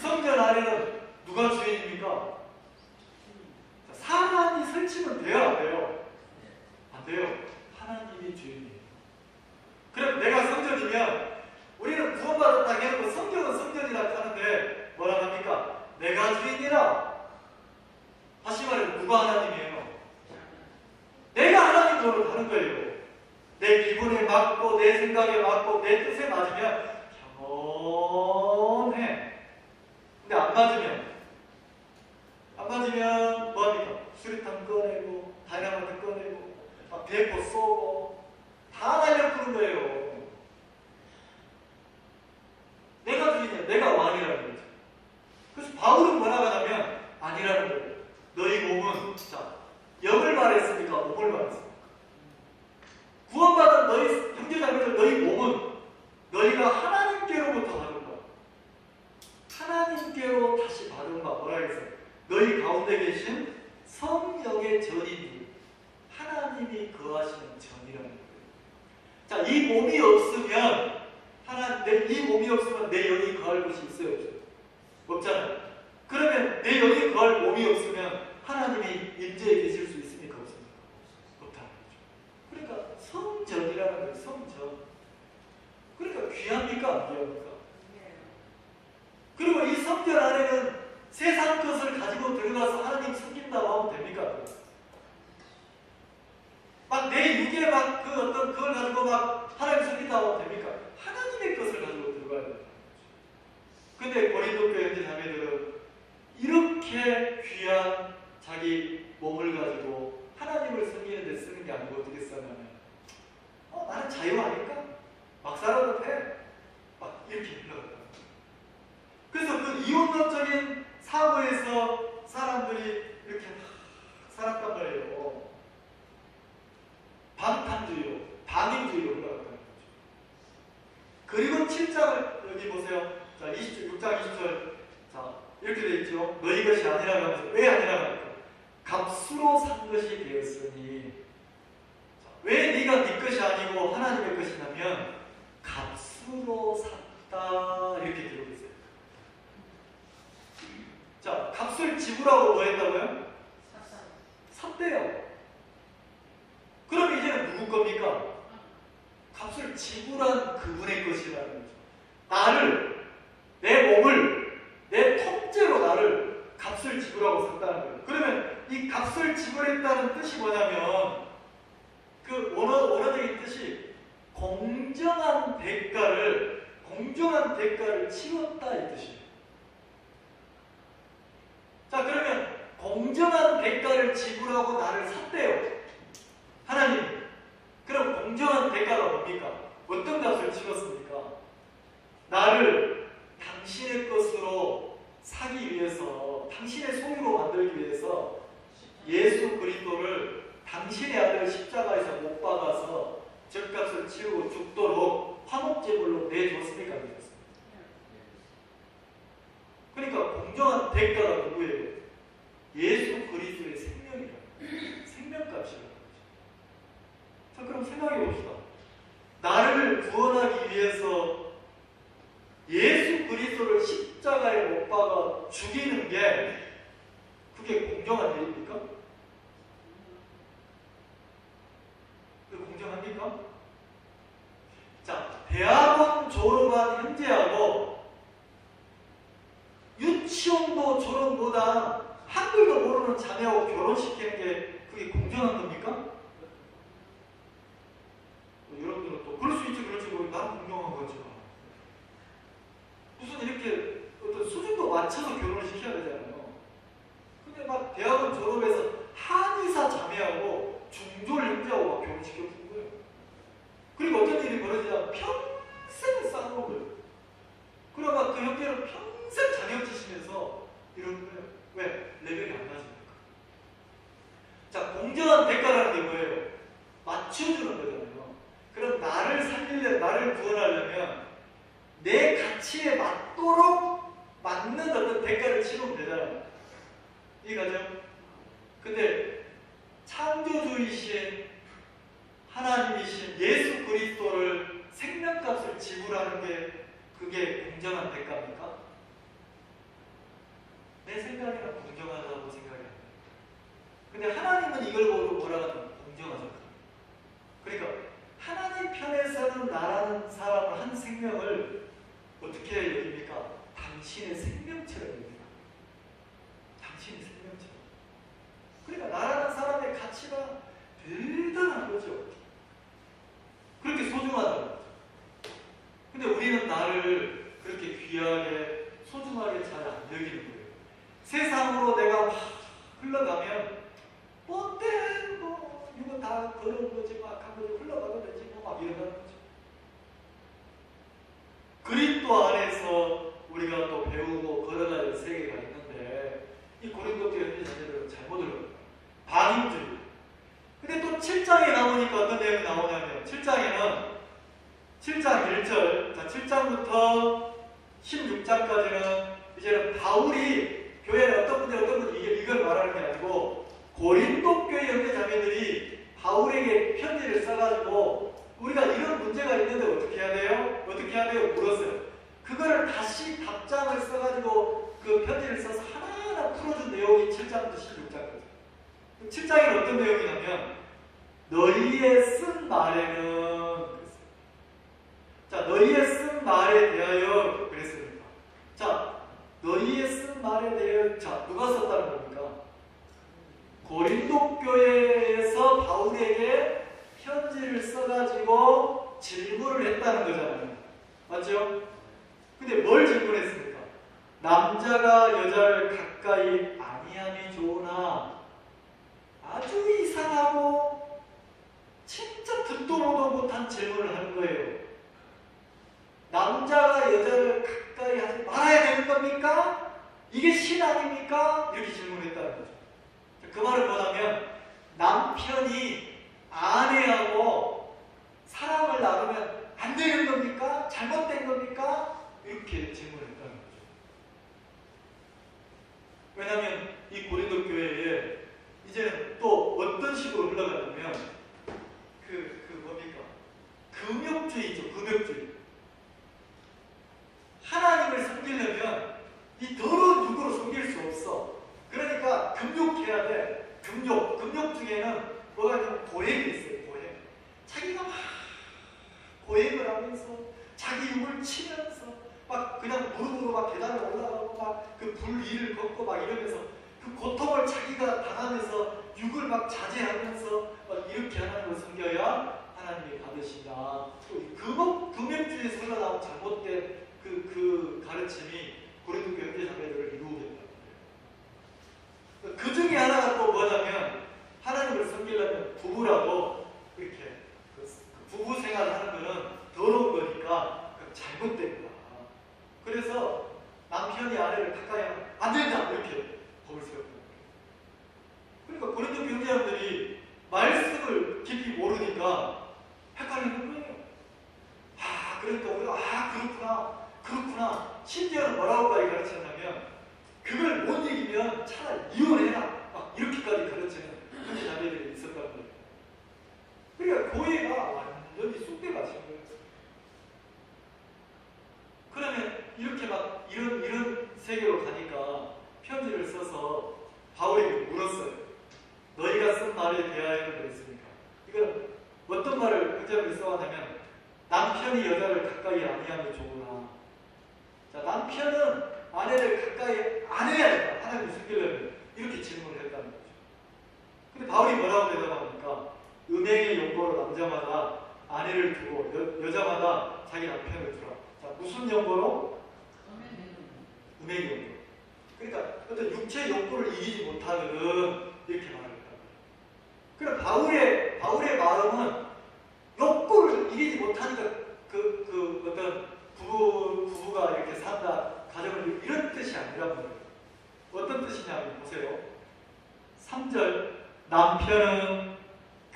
Speaker 1: 성전 안에는 누가 주인입니까? 자, 사람이 설치면 돼요, 안 돼요? 안 돼요. 하나님이 주인이에요. 그럼 내가 성전이면 우리는 구원받았다 해놓고 성경은 성전이라 하는데 뭐라 합니까? 내가 주인이라. 다시 말해 누가 하나님이에요? 내가 하나님 노릇하는 거예요. 내 기분에 맞고 내 생각에 맞고 내 뜻에 맞으면 평온해. 근데 안 맞으면 뭐합니까? 수리탄 꺼내고 다이나마이트 꺼내고 막 대포 쏘고 다 날려부는 거예요. 내가 주인이야. 내가 왕이라는 거죠. 그래서 바울은 뭐라고 하냐면 아니라는 거예요. 너희 몸은, 자, 영을 말했습니까? 몸을 말했습니까? 구원받은 너희 형제자매들, 너희 몸은 너희가 하나님께로부터 받은 것, 하나님께로 다시 받은 것, 뭐라 했어요? 너희 가운데 계신 성령의 전이니 하나님이 거하시는 전이라는 거예요. 자, 이 몸이 없으면 이 몸이 없으면 내 영이 거할 곳이 있어요, 없어요? 없잖아요. 그러면 내 영이 거할 몸이 없으면 하나님이 임재해 계실 수 있습니까? 없습니까? 없다는 거죠. 그러니까 성전이라는 거예요. 성전. 그러니까 귀합니까? 안 귀합니까? 그리고 이 성전 안에는 세상 것을 가지고 들어가서 하나님 섬긴다고 하면 됩니까? 막 내 육에 막 그 어떤 그걸 가지고 막 하나님 섬긴다고 하면 됩니까? 하나님의 것을 가지고 들어가야 된다. 근데 고린도 교회 형제 자매들은 이렇게 귀한 자기 몸을 가지고 하나님을 섬기는 데 쓰는 게 아니고 어떻게 쓰냐면 나는 자유 아닐까? 막 살아도 돼? 막 이렇게 흘러간다. 그래서 그 이혼론적인 사고에서 사람들이 이렇게 살았단 말이에요. 방탕주의로, 방임주의로 흘러갔다는 거죠. 그리고 7장을 여기 보세요. 자, 6장 20절. 자, 이렇게 되어 있죠. 너희 것이 아니라고 하면서 왜 아니라고 할까? 값으로 산 것이 되었으니. 자, 왜 네가 네 것이 아니고 하나님의 것이냐면 값으로 샀다. 이렇게 기록해 있어요. 자, 값을 지불하고 뭐 했다고요? 샀대요. 그럼 이제는 누구 겁니까? 값을 지불한 그분의 것이라는 거죠. 나를, 내 몸을, 내 통째로 나를 값을 지불하고 샀다는 거예요. 그러면 이 값을 지불했다는 뜻이 뭐냐면 그 원어적인 뜻이 공정한 대가를 치렀다 이 뜻이에요. 자, 그러면 공정한 대가를 지불하고 나를 샀대요. 하나님. 그럼 공정한 대가가 뭡니까? 어떤 값을 치렀습니까? 나를 당신의 것으로 사기 위해서, 당신의 소유로 만들기 위해서 예수 그리스도를 당신의 아들 십자가에서 못 박아서 죗값을 치르고 죽도록 화목제물로 내줬습니까? 안 내줬습니까? 그러니까 공정한 대가가 누구예요? 예수 그리스도의 생명이라. 생명값이라. 자, 그럼 생각해 봅시다. 나를 구원하기 위해서 예수 그리스도를 십자가에 못 박아 죽이는 게 그게 공정한 일입니까? 그게 공정합니까? 자, 대학원 졸업한 형제하고 유치원도 졸업 못한 한글도 모르는 자녀하고 결혼시키는 게 그게 공정한 겁니까? 여러분들은 또 그럴 수 있지 그럴지 모르겠는데 나는 공정한 거죠. 아내하고 중졸 형제하고 막 결혼시켜 준 거예요. 그리고 어떤 일이 벌어지냐 평생 싸우는 거예요. 그러면 그 형제는 평생 자격지시면서 이러는 거예요. 왜? 레벨이 안 맞으니까. 자, 공정한 대가라는 게 뭐예요? 맞춰주는 거잖아요. 그럼 나를 살리려면, 나를 구원하려면 내 가치에 맞도록 맞는 어떤 대가를 치르면 되잖아요. 이해가죠? 근데 창조주이신 하나님이신 예수 그리스도를 생명값을 지불하는 게 그게 공정한 대가입니까? 내 생각에는 공정하다고 생각이 안 돼요. 근데 하나님은 이걸 보고 뭐라고 하면 공정하잖아요. 그러니까 하나님 편에서는 나라는 사람을 한 생명을 어떻게 여깁니까? 당신의 생명처럼 여깁니다. 당신의 생명처럼. 그러니까 나라는 사람의 가치가 대단한 거죠. 그렇게 소중하다는 거죠. 근데 우리는 나를 그렇게 귀하게 소중하게 잘 안 여기는 거예요. 세상으로 내가 막 흘러가면 어때? 뭐 이거 다 그런 거지 막 한 거지 흘러가면 되지 뭐 막 이러는 거죠. 그리스도 안에서 우리가 또 배우고 걸어가야 될 세계가 있는데 이 고린도 교회 현재 자녀들은 잘못 흘러가요. 방임주의. 근데 또 7장에 나오니까 어떤 내용이 나오냐면 7장에는 7장 1절, 자 7장부터 16장까지는 이제는 바울이 교회에 어떤 분이 이걸 말하는 게 아니고 고린도 교회 형제 자매들이 바울에게 편지를 써가지고 우리가 이런 문제가 있는데 어떻게 해야 돼요? 어떻게 해야 돼요? 물었어요. 그거를 다시 답장을 써가지고 그 편지를 써서 하나하나 풀어준 내용이 7장부터 16장까지. 7장에는 어떤 내용이냐면 너희의 쓴 말에는 자, 너희의 쓴 말에 대하여 그랬습니다. 자, 너희의 쓴 말에 대하여 자, 누가 썼다는 겁니까? 고린도 교회에서 바울에게 편지를 써가지고 질문을 했다는 거잖아요. 맞죠? 근데 뭘 질문했습니까? 남자가 여자를 가까이 아니함이 좋으나 아주 이상하고 진짜 듣도 보도 못한 질문을 하는 거예요. 남자가 여자를 가까이 하지 말아야 되는 겁니까? 이게 신 아닙니까? 이렇게 질문했다는 거죠. 그 말은 뭐냐면 남편이 아내하고 사랑을 나누면 안 되는 겁니까? 잘못된 겁니까? 이렇게 질문했다는 거죠. 왜냐하면 이 고린도 교회에 이제는 또 어떤 식으로 흘러가냐면 뭡니까? 금욕주의죠. 금욕주의. 하나님을 섬기려면 이 더러운 육으로 섬길 수 없어. 그러니까 금욕해야 돼. 금욕 중에는 뭐가 있냐면 고행이 있어요. 고행. 자기가 막 고행을 하면서 자기 육을 치면서 막 그냥 무릎으로 막 계단을 올라가고 막 그 불 위를 걷고 막 이러면서 그 고통을 자기가 당하면서 육을 막 자제하면서 막 이렇게 하나님을 섬겨야 하나님이 받으신다. 금욕주의에서 흘러나온 잘못된 그 가르침이 고린도 교회 형제 자매들을 이루겠다. 그 중에 하나가 또 뭐냐면 하나님을 섬기려면 부부라도 이렇게 부부 생활을 하는 거는 더러운 거니까 잘못된 거야. 그래서 남편이 아내를 가까이 하면 안 된다 이렇게 법을 세웠다. 그러니까 고린도 교회자들이 말씀을 깊이 모르니까 헷갈리는 거예요. 그러니까 우리가 그렇구나. 심지어는 뭐라고까지 가르쳤냐면 그걸 못 이기면 차라리 이혼해라. 막 이렇게까지 가르치는 그런 자매들이 있었단 말이에요. 그러니까 교회가 완전히 쑥대 맞은 거예요. 그러면 이렇게 막 이런 세계로 가니까 편지를 써서 바울에게 물었어요. 너희가 쓴 말에 대하여는 그랬습니까? 이건 어떤 말을 굉장히 써왔냐면 남편이 여자를 가까이 아니하면 좋으나 자, 남편은 아내를 가까이 안 해야 된다. 하나님을 섬기려면 이렇게 질문을 했다는 거죠. 근데 바울이 뭐라고 대답합니까? 음행의 용도로 남자마다 아내를 두고 여자마다 자기 남편을 두라. 자, 무슨 용도로? 음행의 용도. 그러니까 어떤 육체 욕구를 이기지 못하는 이렇게 말을 했다. 그래 바울의 마음은 욕구를 이기지 못하니까 그 어떤 부부가 이렇게 산다 가정을 이런 뜻이 아니란 말이에요. 어떤 뜻이냐면 보세요. 3절 남편은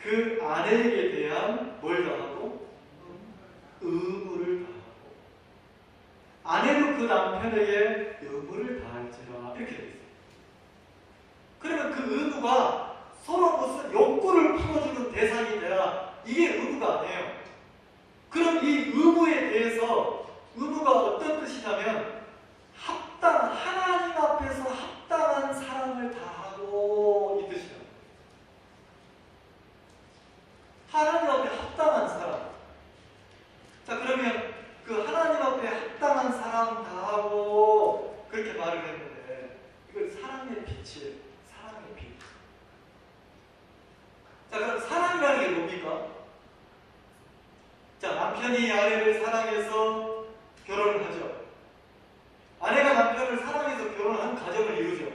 Speaker 1: 그 아내에게 대한 뭘 다하고 의무를 다하고 아내도 그 남편에게 의무를 다할지라 이렇게 되어 있어요. 그러면 그 의무가 서로 무슨 욕구를 풀어주는 대상이 되라 이게 의무가 아니에요. 그럼 이 의무에 대해서 의무가 어떤 뜻이냐면 하나님 앞에서 합당한 사랑을 다하고 이 뜻이에요. 하나님 앞에 합당한 사랑. 자 그러면 그 하나님 앞에 합당한 사랑 다하고 그렇게 말을 했는데 이걸 사랑의 빛이에요. 사랑의 빛. 자 그럼 사랑이라는 게 뭡니까? 자 남편이 아내를 사랑해서 결혼을 하죠. 아내가 남편을 사랑해서 결혼한 가정을 이루죠.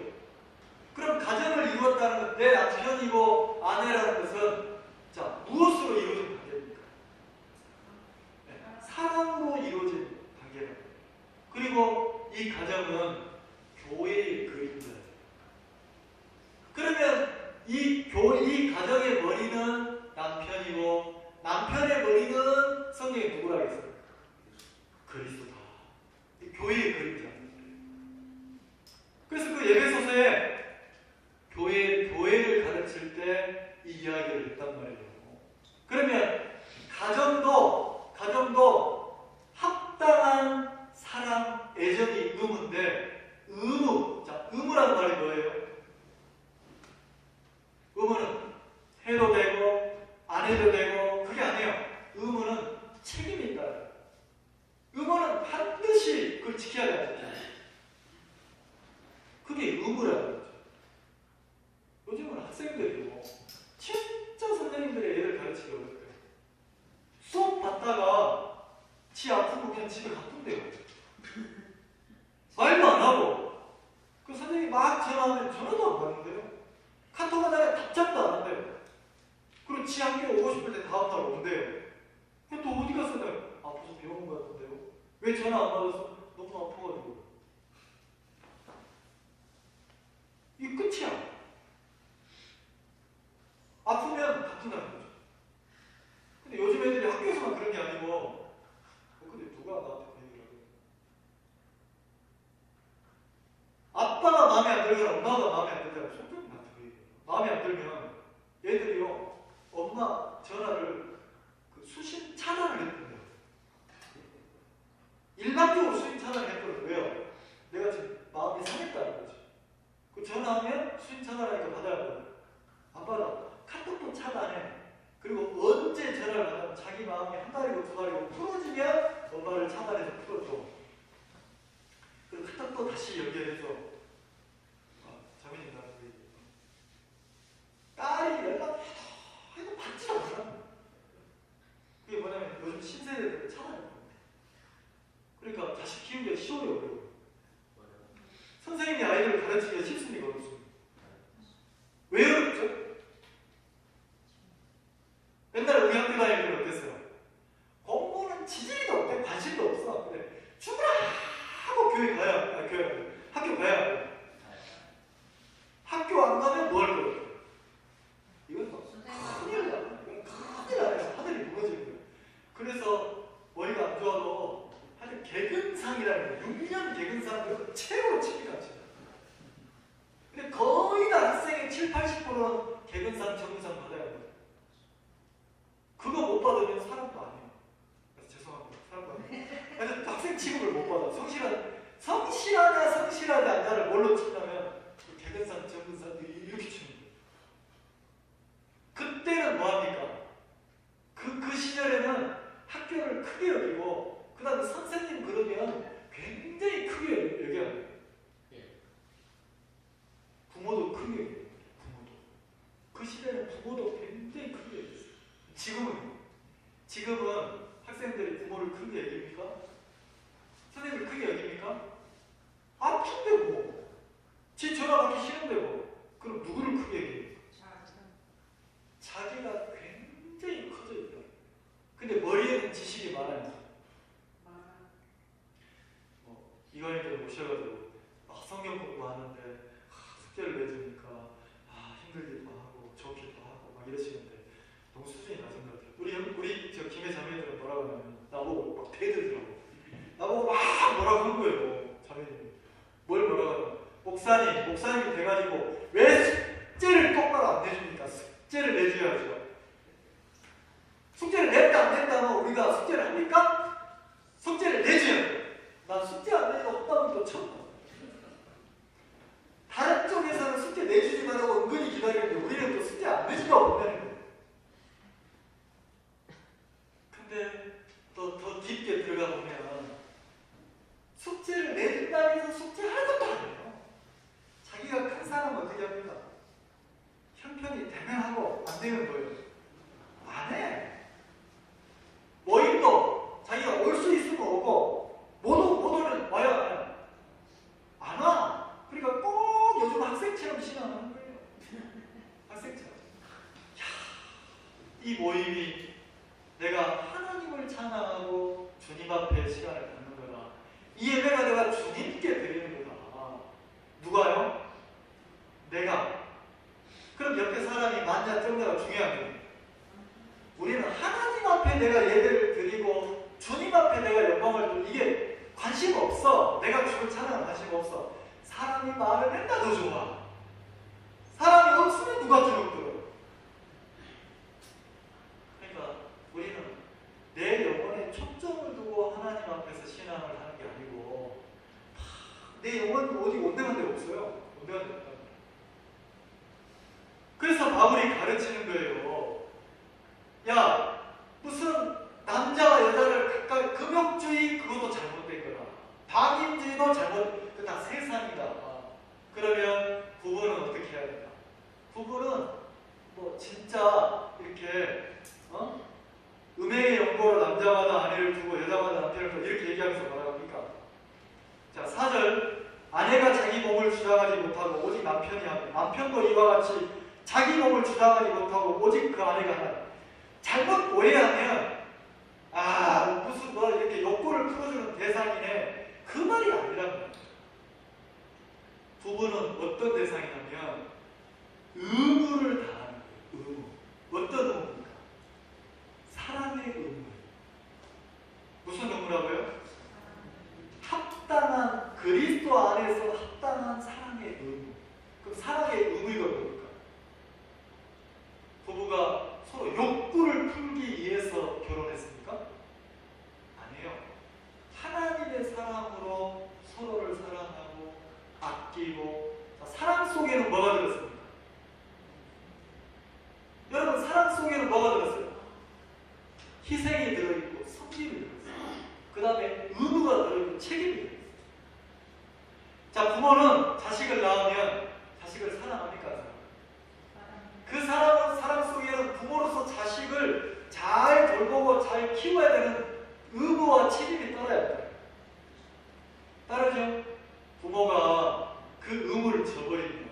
Speaker 1: 그럼 가정을 이루었다는 건 내 남편이고 아내라는 것은 자 무엇으로 이루어진 관계입니까? 네, 사랑으로 이루어진 관계다. 그리고 이 가정은 교회의 그림자예요. 그러면 이 가정의 머리는 남편이고 남편의 머리는 성경에 누구라고 했어요? 그리스도다. 교회의 그림자. 그래서 그 예배소서에 교회를 가르칠 때 이 이야기를 했단 말이에요. 그러면 가정도 합당한 사랑, 애정이 의무인데 의무라는 말이 뭐예요? 의무는 해도 되고 안 해도 되고 그게 아니에요. 의무는 책임이 있다. 의무는 반드시 그걸 지켜야 돼요. 그게 의무라는 거죠. 요즘은 학생들도 진짜 선생님들이 애들 가르치기 어려워요. 수업 받다가 지 아프고 그냥 집에 가뿐대요. 말도 안 하고 그 선생님이 막 전화하면 전화도 안 받는데요. 카톡 하다가 답장도 안 한대요. 그리고 지 학교 오고 싶을 때 다음날 온대요. 그럼 또 어디 갔어요? 아파서 병원 갔는데요. 왜 전화 안 받아서? 너무 아파가지고. 이게 끝이야. 아프면 갚는다는 거죠. 근데 요즘 애들이 학교에서만 그런 게 아니고 근데 누가 나한테 그 얘기를 하고 아빠가 마음에 안 들거나 엄마가 마음에 안 들거나 손님이 나한테 그 얘기를 해요. 마음에 안 들면 얘들이요 엄마 전화를 수신 차단을 했거든요. 일반적으로 수신 차단을 했거든요. 왜요? 내가 지금 마음이 상했다는 거죠. 그 전화하면 수신 차단하니까 받아야 하거든요. 안 받아. 카톡도 차단해. 그리고 언제 전화를 하면 자기 마음이 한 달이고 두 달이고 풀어지면 엄마를 차단해서 풀어줘. 그리고 카톡도 다시 연결해줘. 자매님 나한테 얘기해요. 딸이 연락해도 받지도 않아. 그게 뭐냐면 요즘 신세대들 차단해요. 그러니까 자식 키우기가 쉬워요. 어려워요. 선생님이 아이들을 가르치기가 쉽습니까? 어렵습니까? 왜 어렵죠? 옛날에 우리 학교 다닐 때는 어땠어요? 공부는 지질이도 없대, 관심도 없어. 근데 죽으라 하고 학교 가야 돼. 학교 안 가면 뭐 할 거예요? 이건 큰일 나요. 큰일 나요. 하늘이 무너지는 거예요. 그래서 머리가 안 좋아도 하여튼 개근상이라는 거예요. 6년 개근상 최고 칩니다. 근데 거의 다 학생의 7, 80%는 개근상, 정근상 받아야 돼요. 그거 못 받으면 사람도 아니에요. 그래서 죄송합니다. 사람도 아니에요. 그래서 학생 취급을 못 받아. 성실하냐 성실하지 않냐를 뭘로 친다면 그 개근상, 정근상 이렇게 치는 거예요. 그때는 뭐합니까? 그 시절에는 학교를 크게 여기고 그 다음에 선생님 그러면 굉장히 크게 여겨야 돼요. 부모도 크게 여겨요. 부모도. 그 시대는 부모도 굉장히 크게 여겼어요. 지금은 학생들이 부모를 크게 여깁니까? 선생님을 크게 여깁니까? 아픈데 뭐. 지 전화 받기 싫은데 뭐. 그럼 누구를 크게 여깁니까? 오셔가지고 성경 공부하는데 숙제를 내주니까 힘들기도 하고 좋기도 하고 막 이러시는데 너무 수준이 낮은 것 같아요. 우리 저 김해 자매들은 뭐라고 하냐면 나보고 막 대들더라고. 나보고 막 뭐라고 한 거예요. 자매님 뭐라고 하냐, 목사님이 돼가지고 왜 숙제를 똑바로 안 내줍니까? 숙제를 내줘야죠. 숙제를 냈다 안 냈다면 우리가 숙제를 합니까? 숙제를 내줘야 돼요. 난 숙제 안 내도 없다는 거 처음 봤어요. 다른 쪽에서는 숙제 내주지 말라고 은근히 기다리는데 우리는 또 숙제 안 내주가 없다는 거예요. 근데 또 더 깊게 들어가 보면 숙제를 내준다고 해서 숙제 할 것도 아니에요. 자기가 큰 사람은 어떻게 합니까? 형편이 되면 하고 안 되면 뭐예요? 안 해. 모임도 자기가 올 수 있으면 오고 못 오면 와요 안 와요? 안 와. 그러니까 꼭 요즘 학생처럼 신앙하는 거예요. 학생처럼. 이 모임이 내가 하나님을 찬양하고 주님 앞에 시간을 갖는 거다. 이 예배가 내가 주님께 드리는 거다. 누가요? 내가. 그럼 옆에 사람이 많냐 적냐가 중요한 거예요. 우리는 하나님 앞에 내가 예배를 드리고 주님 앞에 내가 영광을 드리고 이게 관심 없어. 내가 주를 찬양하는 관심 없어. 사람이 말을 했나 더 좋아. 사람이 없으면 누가 주눅 들어. 그러니까 우리는 내 영혼에 초점을 두고 하나님 앞에서 신앙을 하는 게 아니고 내 영혼이 어디 온데간데 없어요. 온데간데 없다. 그래서 바울이 가르치는 거예요. 야, 무슨 남자와 여자를 가까이 금욕주의 그것도 잘못된 거다. 방임주의도 잘못, 그 다 세상이다. 그러면 부부는 어떻게 해야 된다? 부부는 뭐 진짜 이렇게 음행의 연고로 남자마다 아내를 두고 여자마다 남편을 두고 이렇게 얘기하면서 뭐라고 합니까? 자, 4절 아내가 자기 몸을 주장하지 못하고 오직 남편이 하고 남편도 이와 같이 자기 몸을 주장하지 못하고 오직 그 아내가 하나. 잘못 오해하면 무슨 뭐 이렇게 욕구를 풀어주는 대상이네 그 말이 아니랍니다. 부부는 어떤 대상이냐면 의무를 다하는 거예요. 의무. 어떤 의무입니까? 사랑의 의무. 무슨 의무라고요? 합당한 그리스도 안에서 합당한 사랑의 의무. 그럼 사랑의 의무가 뭡니까? 부부가 서로 욕구를 풀기 위해서 결혼했습니까? 아니에요. 하나님의 사랑으로 서로를 사랑하고 아끼고. 사랑 속에는 뭐가 들었습니까? 여러분 사랑 속에는 뭐가 들었어요? 희생이 들어있고 섬김이 들어있어요. 그 다음에 의무가 들어있고 책임이 들어있어요. 자, 부모는 자식을 낳으면 자식을 사랑합니까? 그 사랑 속에는 부모로서 자식을 잘 돌보고 잘 키워야 되는 의무와 책임이 따라야 돼요. 따르죠? 부모가 그 의무를 저버리면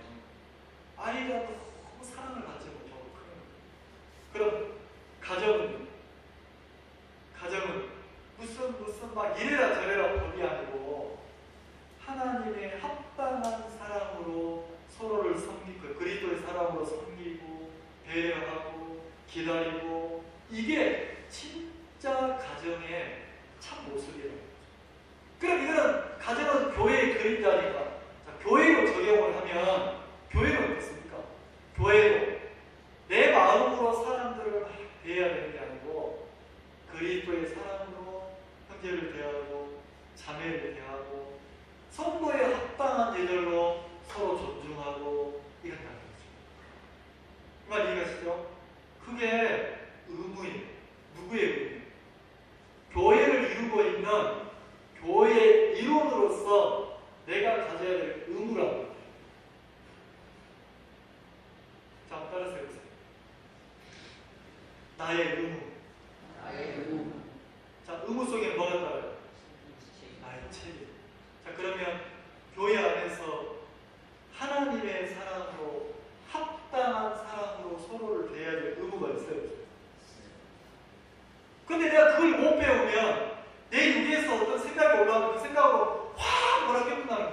Speaker 1: 아이가 너무 사랑을 받지 못하고 그런 거예요. 그럼 가정은 무슨 막 이래라 저래라 법이 아니고 하나님의 합당한 사랑으로 서로를 섬기고 그리스도의 사랑으로 섬기고 배려하고 기다리고 이게 진짜 가정의 참 모습이에요. 그럼 이거는 가정은 교회의 그림자니까 교회로 적용을 하면 교회는 어떻습니까? 교회로 내 마음으로 사람들을 막 대해야 되는 게 아니고 그리스도의 사랑으로 형제를 대하고 자매를 대하고 성도의 합당한 예절로 서로 존중하고 이런다는 거죠. 이 말 이해가시죠? 그게 의무예요. 누구의 의무? 교회를 이루고 있는 교회의 일원으로서 내가 가져야 될 의무라고 해요. 자, 따라서 해보세요. 나의 의무. 자, 의무 속에는 뭐가 따라요? 나의 책임. 자, 그러면 교회 안에서 하나님의 사랑으로 합당한 사랑으로 서로를 대해야 될 의무가 있어요. 근데 내가 그걸 못 배우면 내 육에서 어떤 생각이 올라오면 그 생각으로 확 몰아껴든다는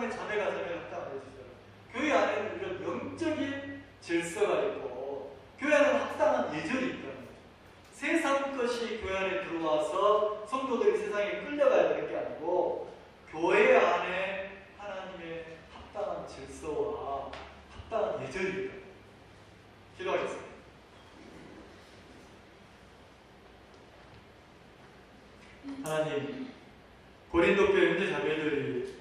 Speaker 1: 세상의 자매가 자매를 합당하게 해주세요. 교회 안에는 이런 영적인 질서가 있고 교회 안에는 합당한 예절이 있다는 거죠. 세상 것이 교회 안에 들어와서 성도들이 세상에 끌려가야 되는 게 아니고 교회 안에 하나님의 합당한 질서와 합당한 예절이 있다. 기도하겠습니다. 하나님, 고린도 교회 형제 자매들이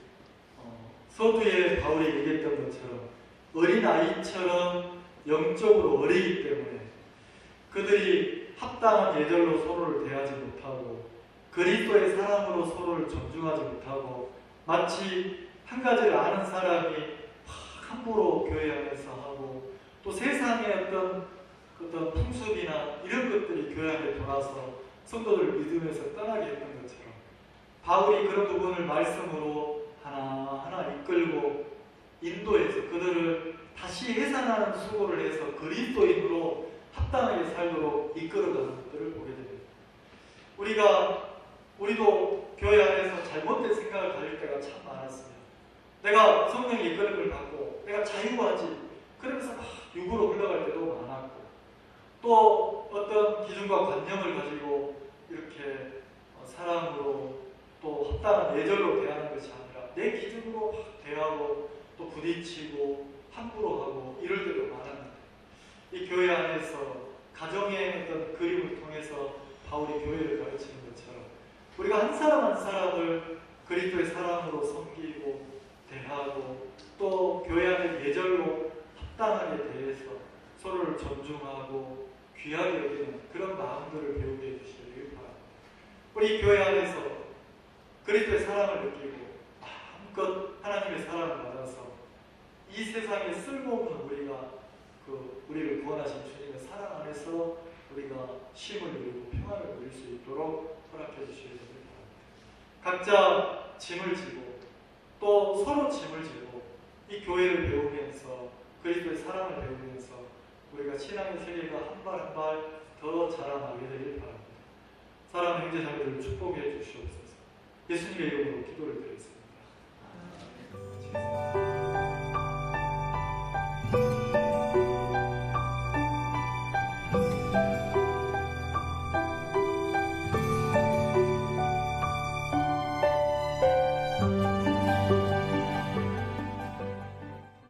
Speaker 1: 서두에 바울이 얘기했던 것처럼 어린 아이처럼 영적으로 어리기 때문에 그들이 합당한 예절로 서로를 대하지 못하고 그리스도의 사랑으로 서로를 존중하지 못하고 마치 한 가지를 아는 사람이 함부로 교회 안에서 하고 또 세상의 어떤 풍습이나 이런 것들이 교회 안에 돌아서 성도들을 믿음에서 떠나게 했던 것처럼 바울이 그런 부분을 말씀으로 하나하나 이끌고 인도해서 그들을 다시 해산하는 수고를 해서 그리스도인으로 합당하게 살도록 이끌어가는 것들을 보게 됩니다. 우리도 교회 안에서 잘못된 생각을 가질 때가 참 많았습니다. 내가 성령의 이끌림을 받고 내가 자유하지 그러면서 막 육으로 흘러갈 때도 많았고 또 어떤 기준과 관념을 가지고 이렇게 사랑으로 또 합당한 예절로 대하는 것이 아니라 내 기준으로 막 대하고 또 부딪히고 함부로 하고 이럴 때도 많았는데 이 교회 안에서 가정의 어떤 그림을 통해서 바울이 교회를 가르치는 것처럼 우리가 한 사람 한 사람을 그리스도의 사랑으로 섬기고 대하고 또 교회 안의 예절로 합당하게 대해서 서로를 존중하고 귀하게 여기는 그런 마음들을 배우게 해주시길 바랍니다. 우리 교회 안에서 그리스도의 사랑을 느끼고 마음껏 하나님의 사랑을 받아서 이 세상에 쓸모없는 우리를 구원하신 주님의 사랑 안에서 우리가 쉼을 누리고 평안을 누릴 수 있도록 허락해 주시길 바랍니다. 각자 짐을 지고 또 서로 짐을 지고 이 교회를 배우면서 그리스도의 사랑을 배우면서 우리가 신앙의 세계가 한 발 한 발 더 자라나게 되길 바랍니다. 사랑하는 형제 자매들을 축복해 주시옵소서. 예수님의 이름으로 기도를 드리겠습니다.